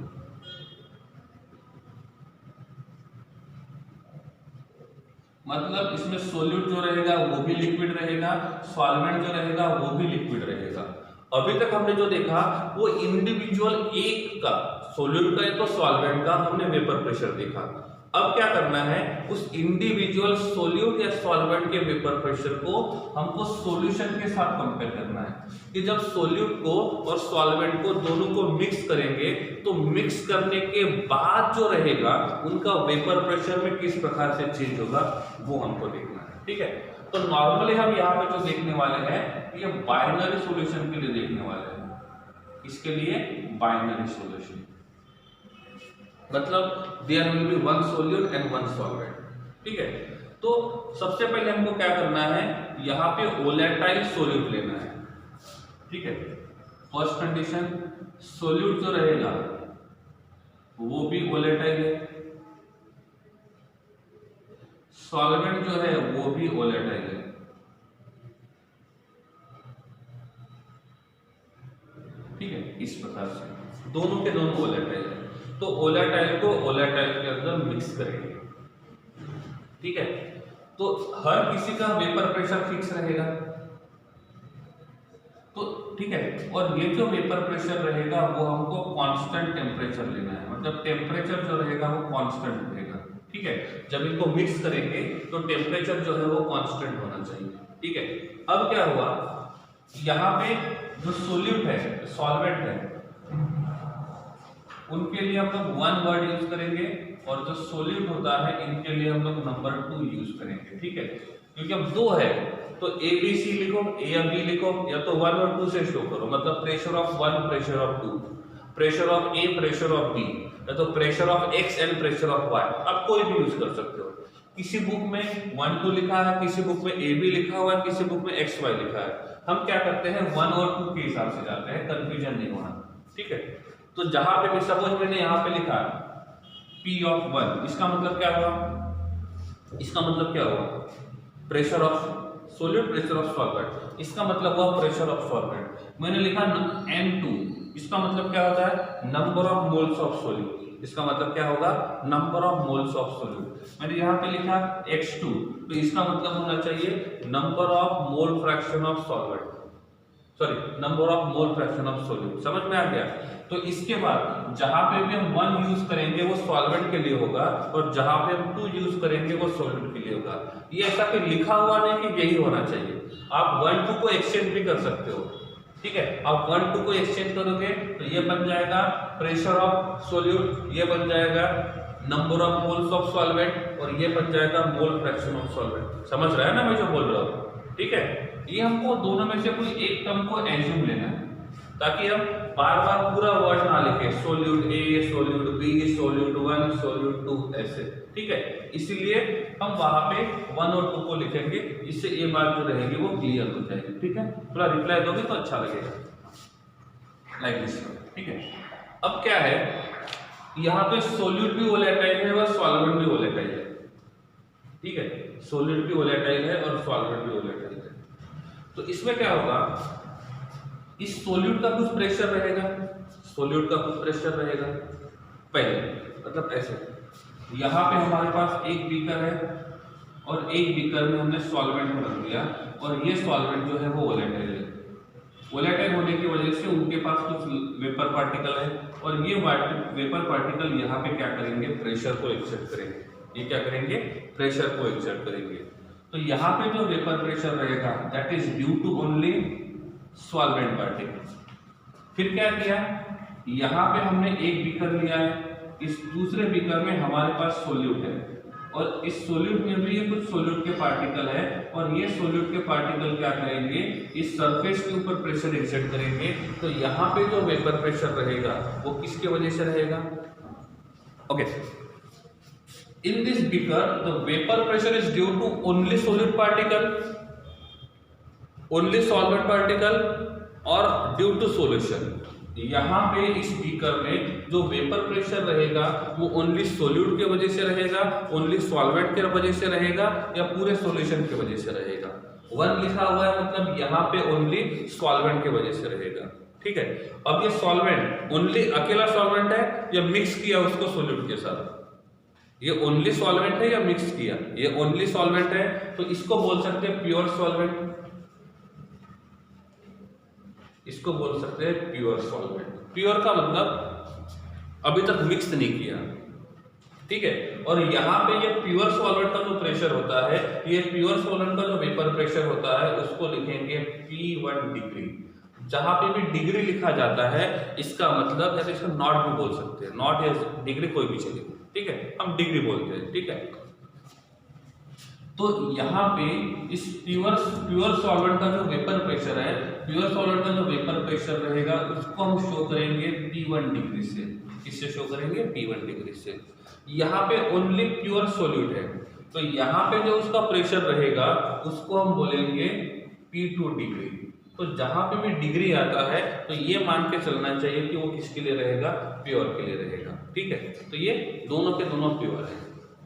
मतलब इसमें सोल्यूट जो रहेगा वो भी लिक्विड रहेगा, सॉल्वेंट जो रहेगा वो भी लिक्विड रहेगा। अभी तक हमने जो देखा वो इंडिविजुअल एक का सॉल्यूट का या तो सॉल्वेंट का हमने वेपर प्रेशर देखा। अब क्या करना है, उस इंडिविजुअल सॉल्यूट या सॉल्वेंट के वेपर प्रेशर को हमको सॉल्यूशन के साथ कंपेयर करना है कि जब सॉल्यूट को और सॉल्वेंट को दोनों को मिक्स करेंगे तो मिक्स करने के बाद जो रहेगा उनका वेपर प्रेशर में किस प्रकार से चेंज होगा वो हमको देखना है। ठीक है, तो नॉर्मली हम यहाँ पे जो देखने वाले हैं ये बाइनरी सॉल्यूशन के लिए देखने वाले हैं। इसके लिए बाइनरी सॉल्यूशन मतलब there will be one solute and one solvent. ठीक है, तो सबसे पहले हमको क्या करना है, यहाँ पे वोलेटाइल सॉल्यूट लेना है। ठीक है, फर्स्ट कंडीशन सॉल्यूट जो रहेगा वो भी वोलेटाइल है, सॉल्वेंट जो है वो भी वोलेटाइल है। ठीक है, इस प्रकार से दोनों के दोनों वोलेटाइल है, तो वोलेटाइल को वोलेटाइल के अंदर मिक्स करेंगे। ठीक है, तो हर किसी का वेपर प्रेशर फिक्स रहेगा, तो ठीक है, और ये जो वेपर प्रेशर रहेगा वो हमको कांस्टेंट टेम्परेचर लेना है, मतलब टेम्परेचर जो रहेगा वो कांस्टेंट रहेगा। ठीक है, जब इनको मिक्स करेंगे तो टेम्परेचर जो है वो कांस्टेंट होना चाहिए। ठीक है, अब क्या हुआ, यहाँ पे जो सॉल्यूट है सॉल्वेंट है उनके लिए हम लोग वन वर्ड यूज करेंगे और जो सॉल्यूट होता है इनके लिए हम लोग नंबर 2 यूज करेंगे। ठीक है, क्योंकि अब 2 है तो ए बी सी लिखो, ए या बी लिखो, या तो 1 और 2 से शो करो, मतलब pressure of 1 pressure of 2, pressure of A pressure of B, या तो pressure of x and pressure of Y, आप कोई भी यूज कर सकते हो। किसी बुक में 1 2 लिखा है, किसी बुक में ए बी लिखा हुआ है, किसी बुक में एक्स वाई लिखा है। हम क्या करते हैं 1 और 2 के हिसाब से जाते हैं, कंफ्यूजन नहीं होना। ठीक है, तो जहां पे भी सपोज मैंने यहाँ पे लिखा P ऑफ 1, इसका मतलब क्या हुआ, इसका मतलब क्या हुआ pressure of solute pressure of solvent, इसका मतलब हुआ प्रेशर ऑफ सॉल्वेंट। मैंने लिखा N2, इसका मतलब क्या होता है number of moles of solute, इसका मतलब क्या होगा number of moles of solute. मैंने यहाँ पे लिखा X2, तो इसका मतलब होना चाहिए number of mole fraction of solvent, sorry number of mole fraction of solute. समझ में आ गया? तो इसके बाद जहां पे भी हम 1 यूज करेंगे वो सॉल्वेंट के लिए होगा और जहां पे हम 2 यूज करेंगे वो सॉल्वेंट के लिए होगा। ये ऐसा कि लिखा हुआ नहीं कि यही होना चाहिए, आप 1 2 को एक्सचेंज भी कर सकते हो। ठीक है, आप 1 2 को एक्सचेंज करोगे तो ये बन जाएगा प्रेशर ऑफ सॉल्यूट, ये बन जाएगा number of moles of solvent और ये बन जाएगा मोल फ्रैक्शन ऑफ सॉल्वेंट। समझ रहा है ना मैं जो बोल रहा हूँ? ठीक है, ये हमको दोनों में से कोई एक टर्म को एज्यूम लेना है ताकि हम बार बार पूरा वर्ड ना लिखे सॉल्यूट ए सॉल्यूट बी सॉल्यूट 1 सॉल्यूट 2 ऐसे। ठीक है, इसीलिए हम वहां पे 1 और 2 को लिखेंगे, इससे ये बात जो रहेगी वो क्लियर हो जाएगी। ठीक है, थोड़ा रिप्लाई दोगे तो अच्छा लगेगा, लाइक दिस। ठीक है, अब क्या है यहाँ पे सॉल्यूट भी वोलेटाइल है और सॉल्वेंट भी वोलेटाइल है। ठीक है, सॉल्यूट भी वोलेटाइल है और सॉल्वेंट भी वोलेटाइल है। तो इसमें क्या होगा, इस सॉल्यूट का कुछ प्रेशर रहेगा, सॉल्यूट का कुछ प्रेशर रहेगा पहले, मतलब ऐसे यहाँ पे हमारे पास एक बीकर है और एक बीकर में हमने सॉल्वेंट रख दिया और ये सॉल्वेंट जो है वो वोलेटाइल है। वोलेटाइल होने की वजह से उनके पास कुछ वेपर पार्टिकल है और ये वेपर पार्टिकल यहाँ पे क्या करेंगे प्रेशर को एक्सर्ट करेंगे। ये क्या करेंगे प्रेशर को एक्सर्ट करेंगे। तो यहाँ पे जो वेपर प्रेशर रहेगा that is due to only solvent particle. फिर क्या किया, यहाँ पे हमने एक बीकर लिया है, इस दूसरे बीकर में हमारे पास सॉल्यूट है और इस सॉल्यूट में भी ये कुछ सॉल्यूट के पार्टिकल है और ये सॉल्यूट के पार्टिकल क्या करेंगे इस सरफेस के ऊपर प्रेशर एक्सर्ट करेंगे। तो यहाँ पे जो वेपर प्रेशर रहेगा वो किसके वजह से रहेगा, okay, in this beaker the vapour pressure is due to only solute particle, only solvent particle और ड्यू टू सॉल्यूशन। यहाँ पे इस बीकर में जो वेपर प्रेशर रहेगा वो ओनली सॉल्यूट के वजह से रहेगा, ओनली सॉल्वेंट के वजह से रहेगा या पूरे सॉल्यूशन के वजह से रहेगा। 1 लिखा हुआ है मतलब यहाँ पे ओनली सॉल्वेंट के वजह से रहेगा। ठीक है, अब ये सॉल्वेंट ओनली अकेला सॉल्वेंट है या मिक्स किया उसको सॉल्यूट के साथ, ये ओनली सॉल्वेंट है या मिक्स किया, ये ओनली सॉल्वेंट है तो इसको बोल सकते हैं प्योर सॉल्वेंट, इसको बोल सकते हैं प्योर सॉल्वेंट। प्योर का मतलब अभी तक मिक्स नहीं किया, ठीक है। और यहाँ पे ये प्योर सॉल्वेंट का जो प्रेशर होता है, ये प्योर सॉल्वेंट का जो वेपर प्रेशर होता है उसको लिखेंगे P1 डिग्री। जहां पे भी डिग्री लिखा जाता है इसका मतलब जैसे इसको नॉट भी बोल सकते हैं, नॉट या डिग्री कोई भी चलेगी, ठीक है, हम डिग्री बोलते हैं, ठीक है। तो यहाँ पे इस प्योर सॉल्वेंट का जो वेपर प्रेशर है, प्योर सॉल्वेंट का जो वेपर प्रेशर रहेगा उसको हम शो करेंगे P1 डिग्री से। किससे शो करेंगे? P1 डिग्री से। यहाँ पे ओनली प्योर सॉल्यूट है, तो यहाँ पे जो उसका प्रेशर रहेगा उसको हम बोलेंगे P2 डिग्री। तो जहां पे भी डिग्री आता है तो ये मान के चलना चाहिए कि वो किसके लिए रहेगा? प्योर के लिए रहेगा, ठीक है। तो ये दोनों के दोनों प्योर है।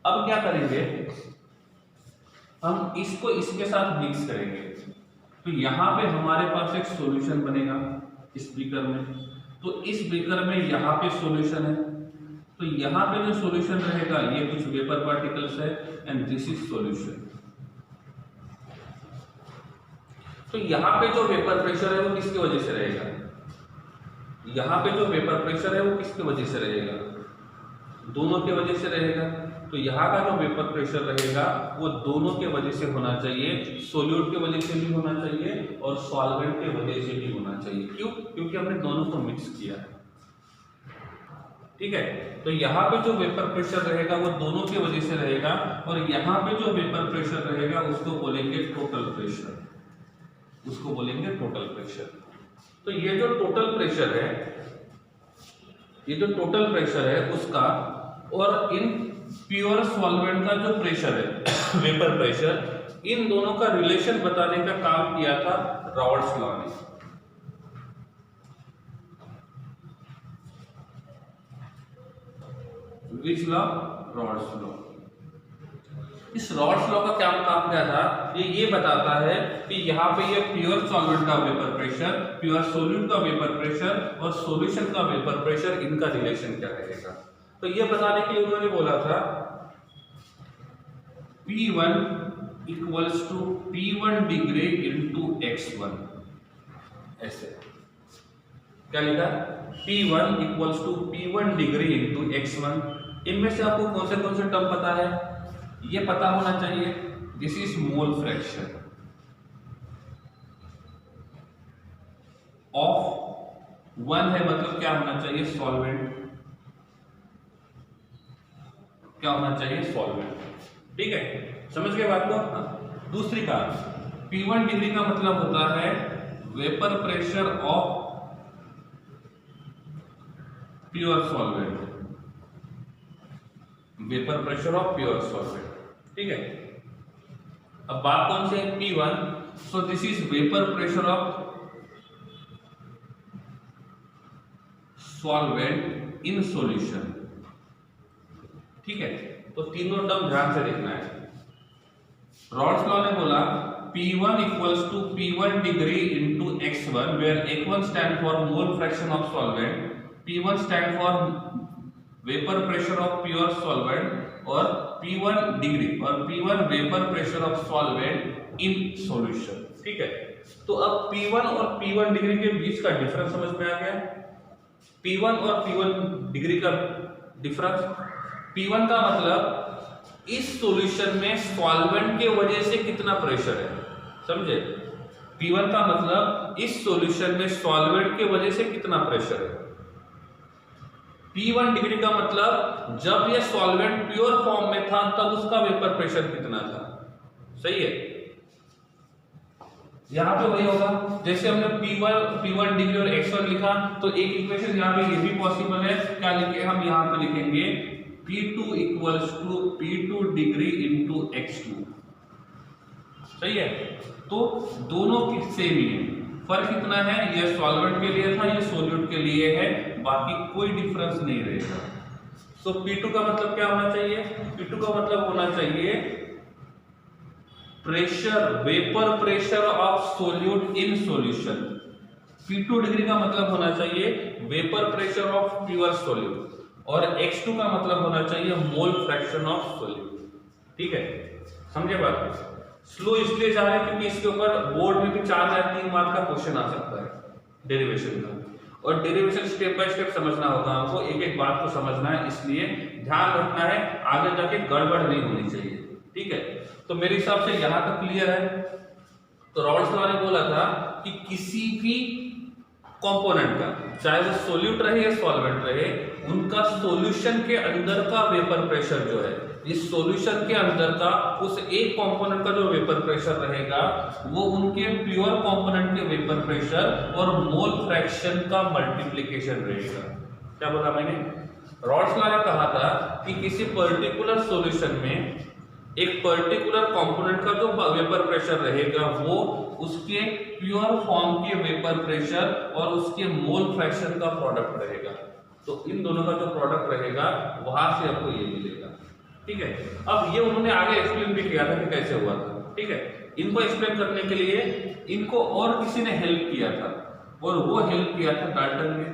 अब क्या करेंगे, हम इसको इसके साथ मिक्स करेंगे। तो यहाँ पे हमारे पास एक सॉल्यूशन बनेगा इस बीकर में। तो इस बीकर में यहाँ पे सॉल्यूशन है, तो यहाँ पे जो सॉल्यूशन रहेगा ये कुछ वेपर पार्टिकल्स है एंड दिस इज सॉल्यूशन। तो यहाँ पे जो वेपर प्रेशर है वो किसकी वजह से रहेगा? यहाँ पे जो वेपर प्रेशर है वो किसकी वजह से रहेगा? दोनों के वजह से रहेगा। तो यहाँ का जो वेपर प्रेशर रहेगा वो दोनों के वजह से होना चाहिए, सोल्यूट के वजह से भी होना चाहिए और सॉल्वेंट के वजह से भी होना चाहिए। क्यों? क्योंकि हमने दोनों को मिक्स किया है, ठीक है। तो यहाँ पे जो वेपर प्रेशर रहेगा वो दोनों के वजह से रहेगा और यहाँ पे जो वेपर प्रेशर रहेगा उसको बोलेंगे टोटल प्रेशर, उसको बोलेंगे टोटल प्रेशर। तो ये जो टोटल प्रेशर है, ये जो टोटल प्रेशर है उसका और इन प्योर सॉल्वेंट का जो प्रेशर है वेपर प्रेशर, इन दोनों का रिलेशन बताने का काम किया था रॉड्स लॉ ने। Which law? Rods law. इस रॉड्स लॉ का क्या काम क्या था? ये बताता है कि यहाँ पे ये प्योर सॉल्वेंट का वेपर प्रेशर, प्योर सोल्यूट का वेपर प्रेशर और सॉल्यूशन का वेपर प्रेशर, इनका रिलेशन क्या रहेगा। तो ये बताने के लिए उन्होंने बोला था P1 equals to P1 degree into x1। ऐसे क्या लिखा? P1 equals to P1 degree into x1। इनमें से आपको कौन से टर्म पता है? ये पता होना चाहिए, this is mole fraction of 1 है, मतलब क्या होना चाहिए? सॉल्वेंट। क्या होना चाहिए? सॉल्वेंट, ठीक है। समझ गए बात को? दूसरी का P1 डिग्री का मतलब होता है vapour pressure of pure solvent, vapour pressure of pure solvent, ठीक है। अब बात कौन सी है? P1। So this is vapour pressure of solvent in solution, ठीक है। तो तीनों टर्म ध्यान से देखना है। रॉड्स लॉ ने बोला P1 equals to P1 degree into x1 where x1 stand for mole fraction of solvent, P1 stand for vapour pressure of pure solvent और P1 डिग्री और P1 vapour pressure of solvent in solution, ठीक है। तो अब P1 और P1 degree के बीच का difference समझ में आ गया। P1 और P1 डिग्री का डिफरेंस, P1 का मतलब इस सॉल्यूशन में सॉल्वेंट के वजह से कितना प्रेशर है, समझे? P1 का मतलब इस सॉल्यूशन में सॉल्वेंट के वजह से कितना प्रेशर है। P1 डिग्री का मतलब जब यह सॉल्वेंट प्योर फॉर्म में था तब उसका वेपर प्रेशर कितना था, सही है। यहाँ पे वही होगा जैसे हमने P1 डिग्री और x1 लिखा, तो एक इक्वेशन यहाँ पे ये भी पॉसिबल है। क्या लिखे हम? यहाँ पे लिखेंगे P2 equals to P2 degree into x2, सही है। तो दोनों की सेम ही है, फर्क कितना है? ये सॉल्वेंट के लिए था, ये सोल्यूट के लिए है, बाकी कोई डिफरेंस नहीं रहेगा। सो P2 का मतलब क्या होना चाहिए? P2 का मतलब होना चाहिए pressure, vapour pressure of solute in solution. P2 degree का मतलब होना चाहिए vapour pressure of pure solute और x2 का मतलब होना चाहिए मोल फ्रैक्शन ऑफ सोल्यूट, ठीक है। समझे बात? स्लो इसलिए जा रहे हैं क्योंकि इसके ऊपर बोर्ड में भी 4 या 3 मार्क का क्वेश्चन आ सकता है, डेरिवेशन का। और डेरिवेशन स्टेप बाय स्टेप समझना होगा हमको, एक एक बात को समझना है, इसलिए ध्यान रखना है, आगे जाके गड़बड़ नहीं होनी चाहिए। ठीक है, तो मेरे हिसाब से यहाँ तक क्लियर है। तो रॉल्स लॉ ने बोला था कि किसी भी कंपोनेंट का, चाहे वो सोल्यूट रहे या सॉल्वेंट रहे, उनका सॉल्यूशन के अंदर का वेपर प्रेशर जो है, इस सॉल्यूशन के अंदर का उस एक कंपोनेंट का जो वेपर प्रेशर रहेगा वो उनके प्योर कंपोनेंट के वेपर प्रेशर और मोल फ्रैक्शन का मल्टीप्लिकेशन रहेगा। क्या बोला मैंने? रॉल्स लॉ ने कहा था कि किसी पर्टिकुलर सॉल्यूशन में एक पर्टिकुलर कंपोनेंट का जो वेपर प्रेशर रहेगा वो उसके प्योर फॉर्म के वेपर प्रेशर और उसके मोल फ्रैक्शन का प्रोडक्ट रहेगा। तो इन दोनों का जो प्रोडक्ट रहेगा वहां से आपको ये मिलेगा। ठीक है, अब ये उन्होंने आगे एक्सप्लेन भी किया था कि कैसे हुआ था। ठीक है, इनको एक्सप्लेन करने के लिए इनको और किसी ने हेल्प किया था, और वो हेल्प किया था डाल्टन ने।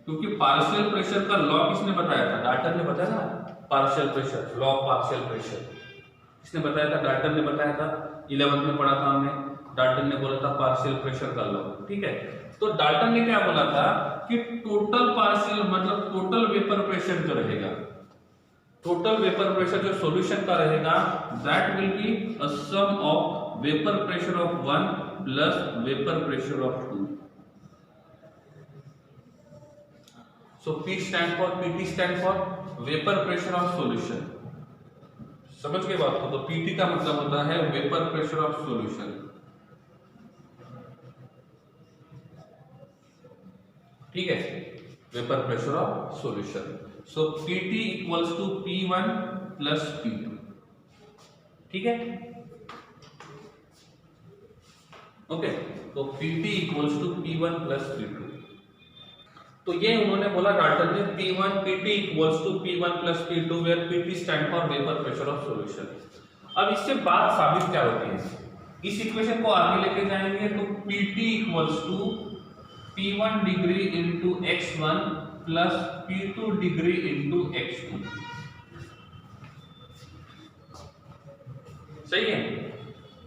क्योंकि पार्शियल प्रेशर का लॉ किसने बताया था? डाल्टन ने बताया था। Partial pressure, law of partial pressure किसने बताया था? डाल्टन ने बताया था। 11th में पढ़ा था हमने, डाल्टन ने बोला था पार्शियल प्रेशर का लॉ। ठीक है, तो डाल्टन ने क्या बोला था कि टोटल पार्शियल मतलब टोटल वेपर प्रेशर जो रहेगा, टोटल वेपर प्रेशर जो सॉल्यूशन का रहेगा, that will be a some of vapour pressure of 1 plus vapour pressure of 2। So P stand for, PT stand for vapour pressure of solution. समझ के बात को? तो PT का मतलब होता है वेपर प्रेशर ऑफ सॉल्यूशन। ठीक है, vapour pressure of solution. So PT equals to P1 plus P2। ठीक है, ओके, तो PT equals to P1 plus P2। तो ये उन्होंने बोला डाल्टन ने P1 PT equals to P1 plus P2 where PT stand for vapour pressure of solution. अब इससे बात साबित क्या होती है? इस इक्वेशन को आगे लेके जाएंगे तो PT equals to P1 degree into x1 plus P2 degree into x2। सही है,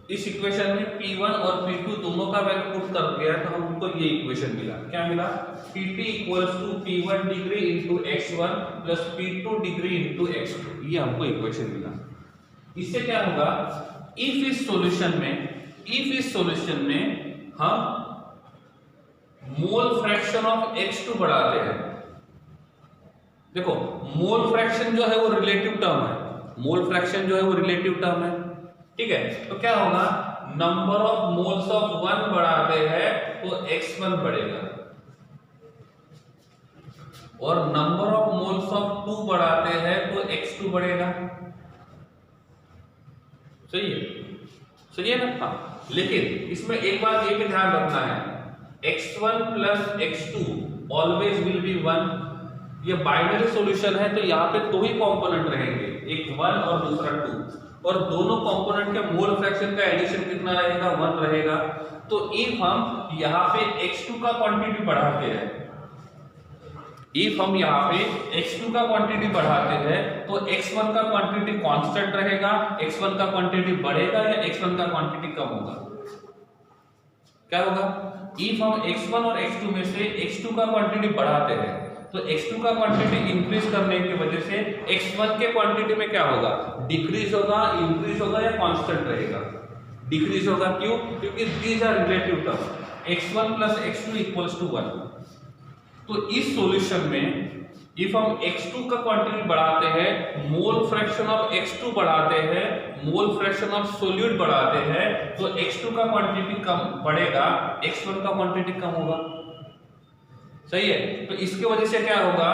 इस इक्वेशन में P1 और P2 दोनों का वैल्यू पुट कर दिया तो हमको ये इक्वेशन मिला। क्या मिला? PT equals to P1 degree into x1 plus P2 degree into x2। ये हमको इक्वेशन मिला। इससे क्या होगा? इफ इस सॉल्यूशन में हम मोल फ्रैक्शन ऑफ x2 बढ़ाते हैं। देखो, मोल फ्रैक्शन जो है वो रिलेटिव टर्म है, मोल फ्रैक्शन जो है वो रिलेटिव टर्म है। ठीक है, तो क्या होगा? नंबर ऑफ मोल्स ऑफ 1 बढ़ाते हैं तो x1 बढ़ेगा, और नंबर ऑफ मोल्स ऑफ 2 बढ़ाते हैं तो x2 बढ़ेगा। सही है, सही है ना? हाँ, लेकिन इसमें एक बात ये भी ध्यान रखना है, x1 plus x2 always will be 1। ये बाइनरी सॉल्यूशन है तो यहाँ पे दो ही कंपोनेंट रहेंगे, एक 1 और दूसरा 2, और दोनों कंपोनेंट के मोल फ्रैक्शन का एडिशन कितना रहेगा? 1 रहेगा। तो इफ हम यहाँ पे x2 का क्वांटिटी बढ़ाते हैं, इफ हम यहाँ पे x2 का क्वांटिटी बढ़ाते हैं तो x1 का क्वांटिटी कांस्टेंट रहेगा, x1 का क्वांटिटी बढ़ेगा या x1 का क्वांटिटी कम होगा? क्या होगा? इफ हम x1 और x2 में से x2 का क्वांटिटी बढ़ाते हैं तो x2 का क्वांटिटी इंक्रीज करने की वजह से x1 के क्वांटिटी में क्या होगा? डिक्रीज होगा, इंक्रीज होगा या कांस्टेंट रहेगा? डिक्रीज होगा। क्यों? क्योंकि these are relative term, x1 plus x2 equals to 1। तो इस सॉल्यूशन में इफ हम x2 का क्वांटिटी बढ़ाते हैं, मोल फ्रैक्शन ऑफ x2 बढ़ाते हैं, मोल फ्रैक्शन ऑफ सोल्यूट बढ़ाते हैं, तो x2 का क्वांटिटी कम बढ़ेगा, x1 का क्वांटिटी कम होगा। सही है, तो इसके वजह से क्या होगा?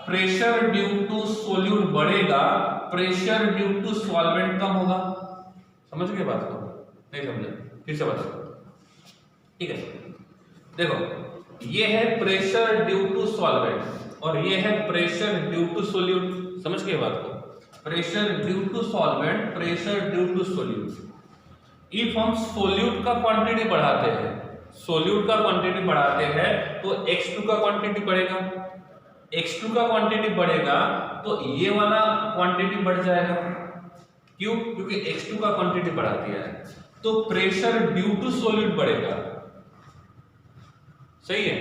प्रेशर ड्यू टू सोल्यूट बढ़ेगा, प्रेशर ड्यू टू सॉल्वेंट कम होगा। समझ गए बात को? नहीं समझे? फिर से बता। ठीक है, देखो, ये है प्रेशर ड्यू टू सॉल्वेंट और ये है प्रेशर ड्यू टू सोल्यूट। समझ गए बात को? Pressure due to solvent, pressure due to solute. If हम सोल्यूट का क्वांटिटी बढ़ाते हैं, सोल्यूट का क्वांटिटी बढ़ाते हैं तो x2 का क्वांटिटी बढ़ेगा, x2 का क्वांटिटी बढ़ेगा तो ये वाला क्वांटिटी बढ़ जाएगा। क्यों? क्योंकि x2 का क्वांटिटी बढ़ा दिया है। तो प्रेशर ड्यू टू सोल्यूट बढ़ेगा, सही है।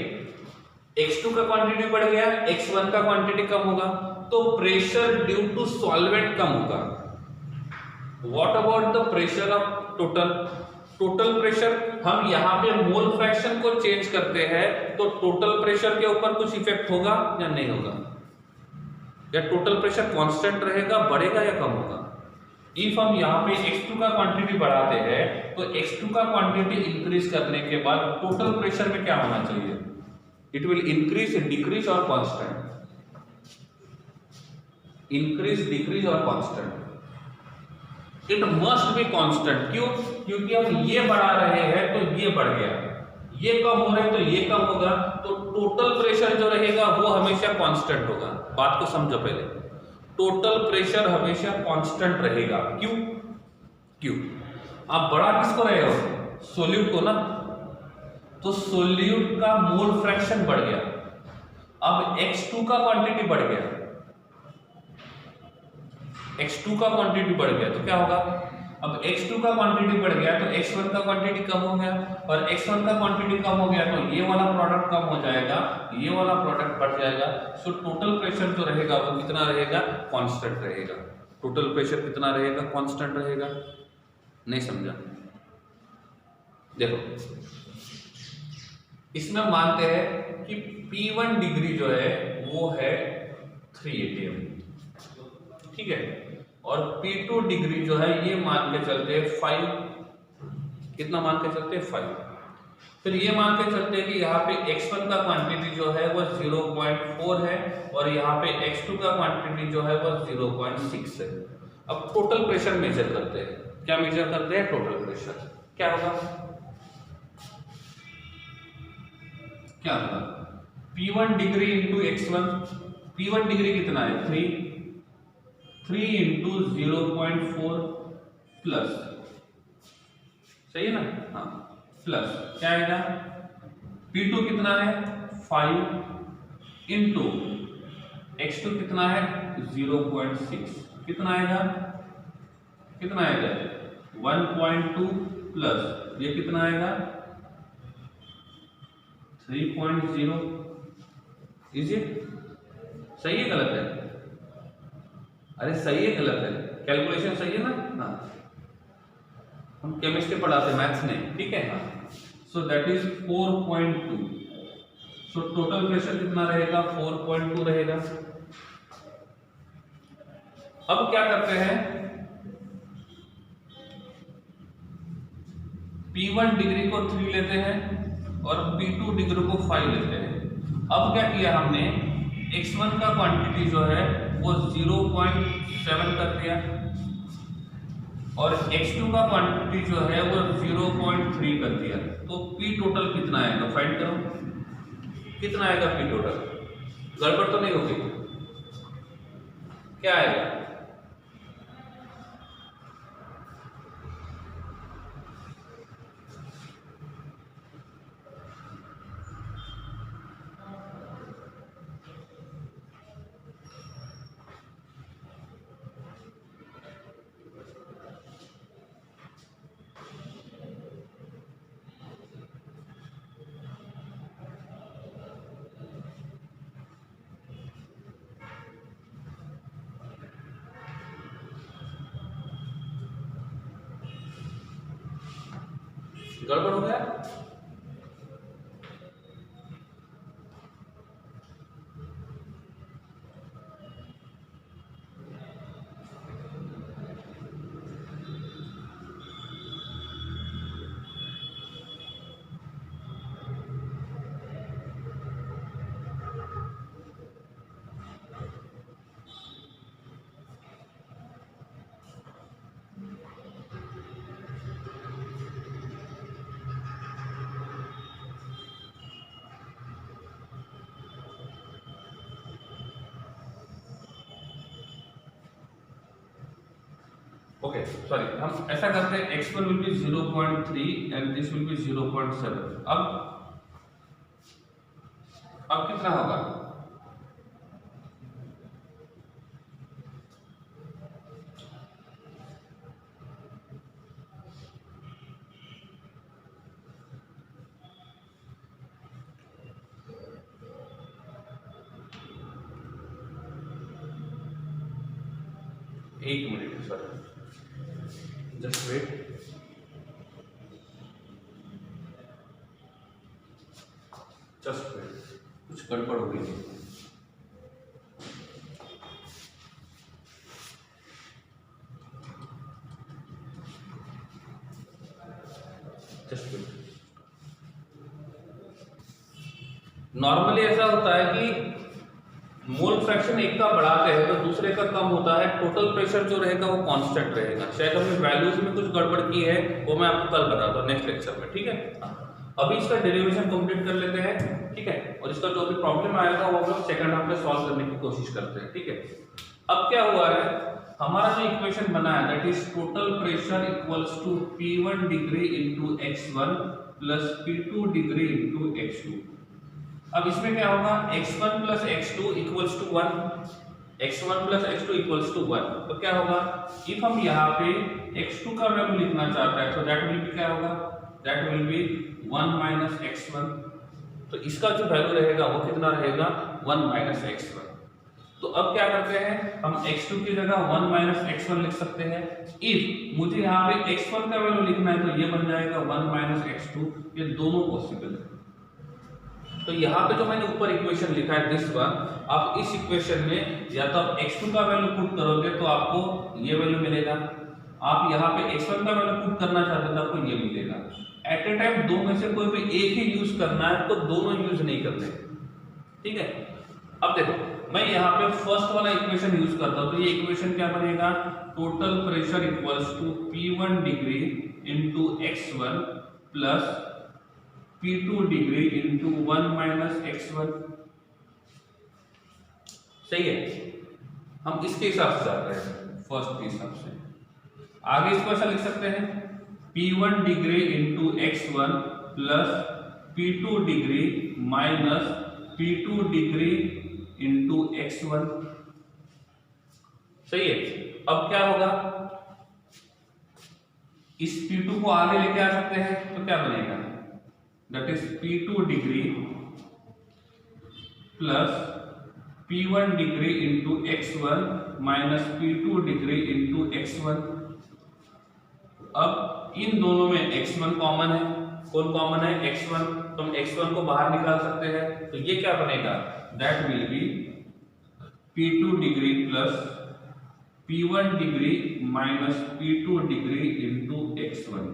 x2 का क्वांटिटी बढ़ गया, x1 का क्वांटिटी कम होगा, तो प्रेशर ड्यू टू सॉल्वेंट कम होगा। What about the pressure of total? Total pressure, हम यहाँ पे मोल फ्रैक्शन को चेंज करते हैं तो टोटल प्रेशर के ऊपर कुछ इफेक्ट होगा या नहीं होगा? या टोटल प्रेशर कांस्टेंट रहेगा, बढ़ेगा या कम होगा? इफ हम यहाँ पे x2 का क्वांटिटी बढ़ाते हैं तो x2 का क्वांटिटी इंक्रीज करने के बाद टोटल प्रेशर में क्या होना चाहिए? इट विल इंक्रीज, डिक्रीज और कांस्टेंट? इंक्रीज, डिक्रीज और constant? It must be constant. क्यों? क्योंकि हम ये बढ़ा रहे हैं तो ये बढ़ गया, ये कम हो रहे हैं तो ये कम होगा, तो टोटल प्रेशर जो रहेगा वो हमेशा कांस्टेंट होगा। बात को समझो पहले, टोटल प्रेशर हमेशा कांस्टेंट रहेगा। क्यों? क्यों? आप बढ़ा किसको रहे हो? सोल्यूट को ना, तो सोल्यूट का मोल फ्रैक्शन बढ़ गया। अब x2 का क्वांटिटी बढ़ गया, x2 का क्वांटिटी बढ़ गया तो क्या होगा? अब x2 का क्वांटिटी बढ़ गया तो x1 का क्वांटिटी कम हो गया, और x1 का क्वांटिटी कम हो गया तो ये वाला प्रोडक्ट कम हो जाएगा, ये वाला प्रोडक्ट बढ़ जाएगा। सो टोटल प्रेशर जो रहेगा वो कितना रहेगा? कांस्टेंट रहेगा। टोटल प्रेशर कितना रहेगा? कांस्टेंट रहेगा। नहीं समझा? देखो, इसमें मानते हैं कि P1 डिग्री जो है वो है 3 atm, ठीक है, और P2 डिग्री जो है ये मान के चलते हैं 5। कितना मान के चलते हैं? 5। फिर ये मान के चलते हैं कि यहाँ पे x1 का क्वांटिटी जो है वो 0.4 है, और यहाँ पे x2 का क्वांटिटी जो है वो 0.6 है। अब टोटल प्रेशर मेजर करते हैं। क्या मेजर करते हैं? Total pressure. क्या होगा? क्या होगा? P1 degree into x1। P1 degree कितना है? 3 इंटू 0.4 प्लस, सही है ना? हाँ, प्लस क्या आएगा? P2 कितना है? 5 इंटू x2 कितना है? 0.6। कितना आएगा? कितना आएगा? 1.2 प्लस ये कितना आएगा? 3.0। Is it? सही है गलत है? अरे सही है गलत है? कैलकुलेशन सही है ना? हाँ, हम केमिस्ट्री पढ़ाते हैं, मैथ्स नहीं, ठीक है? हाँ, so that is 4.2। So total pressure कितना रहेगा? 4.2 रहेगा। अब क्या करते हैं? P1 डिग्री को 3 लेते हैं और P2 डिग्री को 5 लेते हैं। अब क्या किया हमने? x1 का क्वांटिटी जो है वो 0.7 कर दिया, और x2 का क्वांटिटी जो है वो 0.3 कर दिया। तो P टोटल कितना आएगा? फाइंड करो, कितना आएगा P टोटल? गड़बड़ तो नहीं होगी? क्या आएगा? गड़बड़ हो गया? ओके, सॉरी, हम ऐसा करते हैं, x1 will be 0.3 and this will be 0.7। अब कितना होगा? एक minute sir, just wait. Just wait, कुछ गड़बड़ हो गई। Just wait. नॉर्मली ऐसा होता है कि मोल फ्रैक्शन एक का बढ़ाते हैं तो दूसरे का कम होता है, टोटल प्रेशर जो रहेगा वो कांस्टेंट रहेगा। शायद हमने वैल्यूज में कुछ गड़बड़ की है, वो मैं आपको कल बताता हूँ नेक्स्ट लेक्चर में, ठीक है। अभी इसका डेरिवेशन कंप्लीट कर लेते हैं, ठीक है, और इसका जो भी प्रॉब्लम आएगा वो हम लोग सेकंड हाफ में सॉल्व करने की कोशिश करते हैं, ठीक है। अब क्या हुआ है, हमारा जो इक्वेशन बना है that is total pressure equals to P1 degree into x1 plus P2 degree into x2। अब इसमें क्या होगा, x1 plus x2 equals to 1, x1 plus x2 equals to 1। तो क्या होगा, इफ हम यहाँ पे x2 का वैल्यू लिखना चाहते हैं तो दैट विल बी क्या होगा, that will be 1 minus x1। तो इसका जो वैल्यू रहेगा वो कितना रहेगा, 1 माइनस x1। तो अब क्या करते हैं, हम x2 की जगह 1 माइनस x1 लिख सकते हैं। इफ मुझे यहाँ पे x1 का वैल्यू लिखना है तो ये बन जाएगा 1 माइनस x2, ये दोनों पॉसिबल है। तो यहाँ पे जो मैंने ऊपर इक्वेशन लिखा है दिस वन, आप इस इक्वेशन में या तो आप x2 का वैल्यू पुट करोगे तो आपको ये वैल्यू मिलेगा, आप यहाँ पे x1 का वैल्यू पुट करना चाहते हैं तो आपको ये मिलेगा। एट ए टाइम दो में से कोई भी एक ही यूज करना है तो दोनों यूज नहीं करने, ठीक है। अब देखो मैं यहाँ पे फर्स्ट वाला इक्वेशन यूज करता हूँ, तो ये इक्वेशन क्या बनेगा, total pressure equals to P1 degree into x1 plus P2 degree into 1 minus x1। सही है, हम इसके हिसाब से जाते हैं फर्स्ट के हिसाब से। आगे इसको ऐसा लिख सकते हैं P1 degree into x1 plus P2 degree minus P2 degree into x1। सही है। अब क्या होगा, इस P2 को आगे लेके आ सकते हैं तो क्या बनेगा, that is P2 degree plus P1 degree into x1 minus P2 degree into x1। अब इन दोनों में x1 कॉमन है, कौन कॉमन है, x1, तो हम x1 को बाहर निकाल सकते हैं। तो ये क्या बनेगा, that will be P2 degree plus P1 degree minus P2 degree into x1।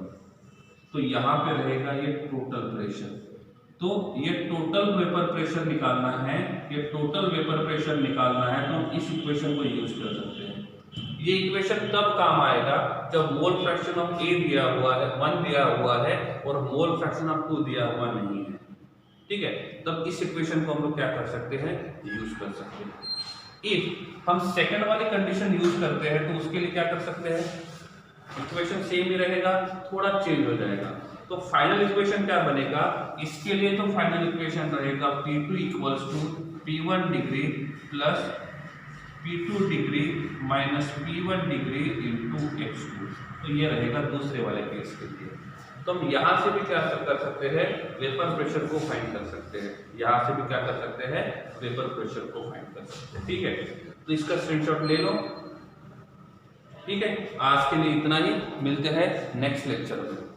तो यहाँ पे रहेगा ये टोटल प्रेशर। तो ये टोटल वेपर प्रेशर निकालना है, ये टोटल वेपर प्रेशर निकालना है तो हम इस इक्वेशन को यूज कर सकते हैं। ये इक्वेशन तब काम आएगा जब मोल फ्रैक्शन ऑफ A दिया हुआ है 1 दिया हुआ है और मोल फ्रैक्शन ऑफ 2 दिया हुआ नहीं है, ठीक है। तब इस इक्वेशन को हम लोग क्या कर सकते हैं, यूज कर सकते हैं। इफ हम सेकंड वाली कंडीशन यूज करते हैं तो उसके लिए क्या कर सकते हैं, इक्वेशन सेम ही रहेगा, थोड़ा चेंज हो जाएगा। तो फाइनल इक्वेशन क्या बनेगा, इसके लिए तो फाइनल इक्वेशन रहेगा P2 equals to P1 degree plus P2 degree minus P1 degree into x2। तो ये रहेगा दूसरे वाले केस के लिए। तो हम यहाँ से भी क्या कर सकते हैं, वेपर प्रेशर को फाइंड कर सकते हैं, यहाँ से भी क्या कर सकते हैं, वेपर प्रेशर को फाइंड कर सकते हैं, ठीक है। तो इसका स्क्रीनशॉट ले लो, ठीक है। आज के लिए इतना ही, मिलते हैं नेक्स्ट लेक्चर में।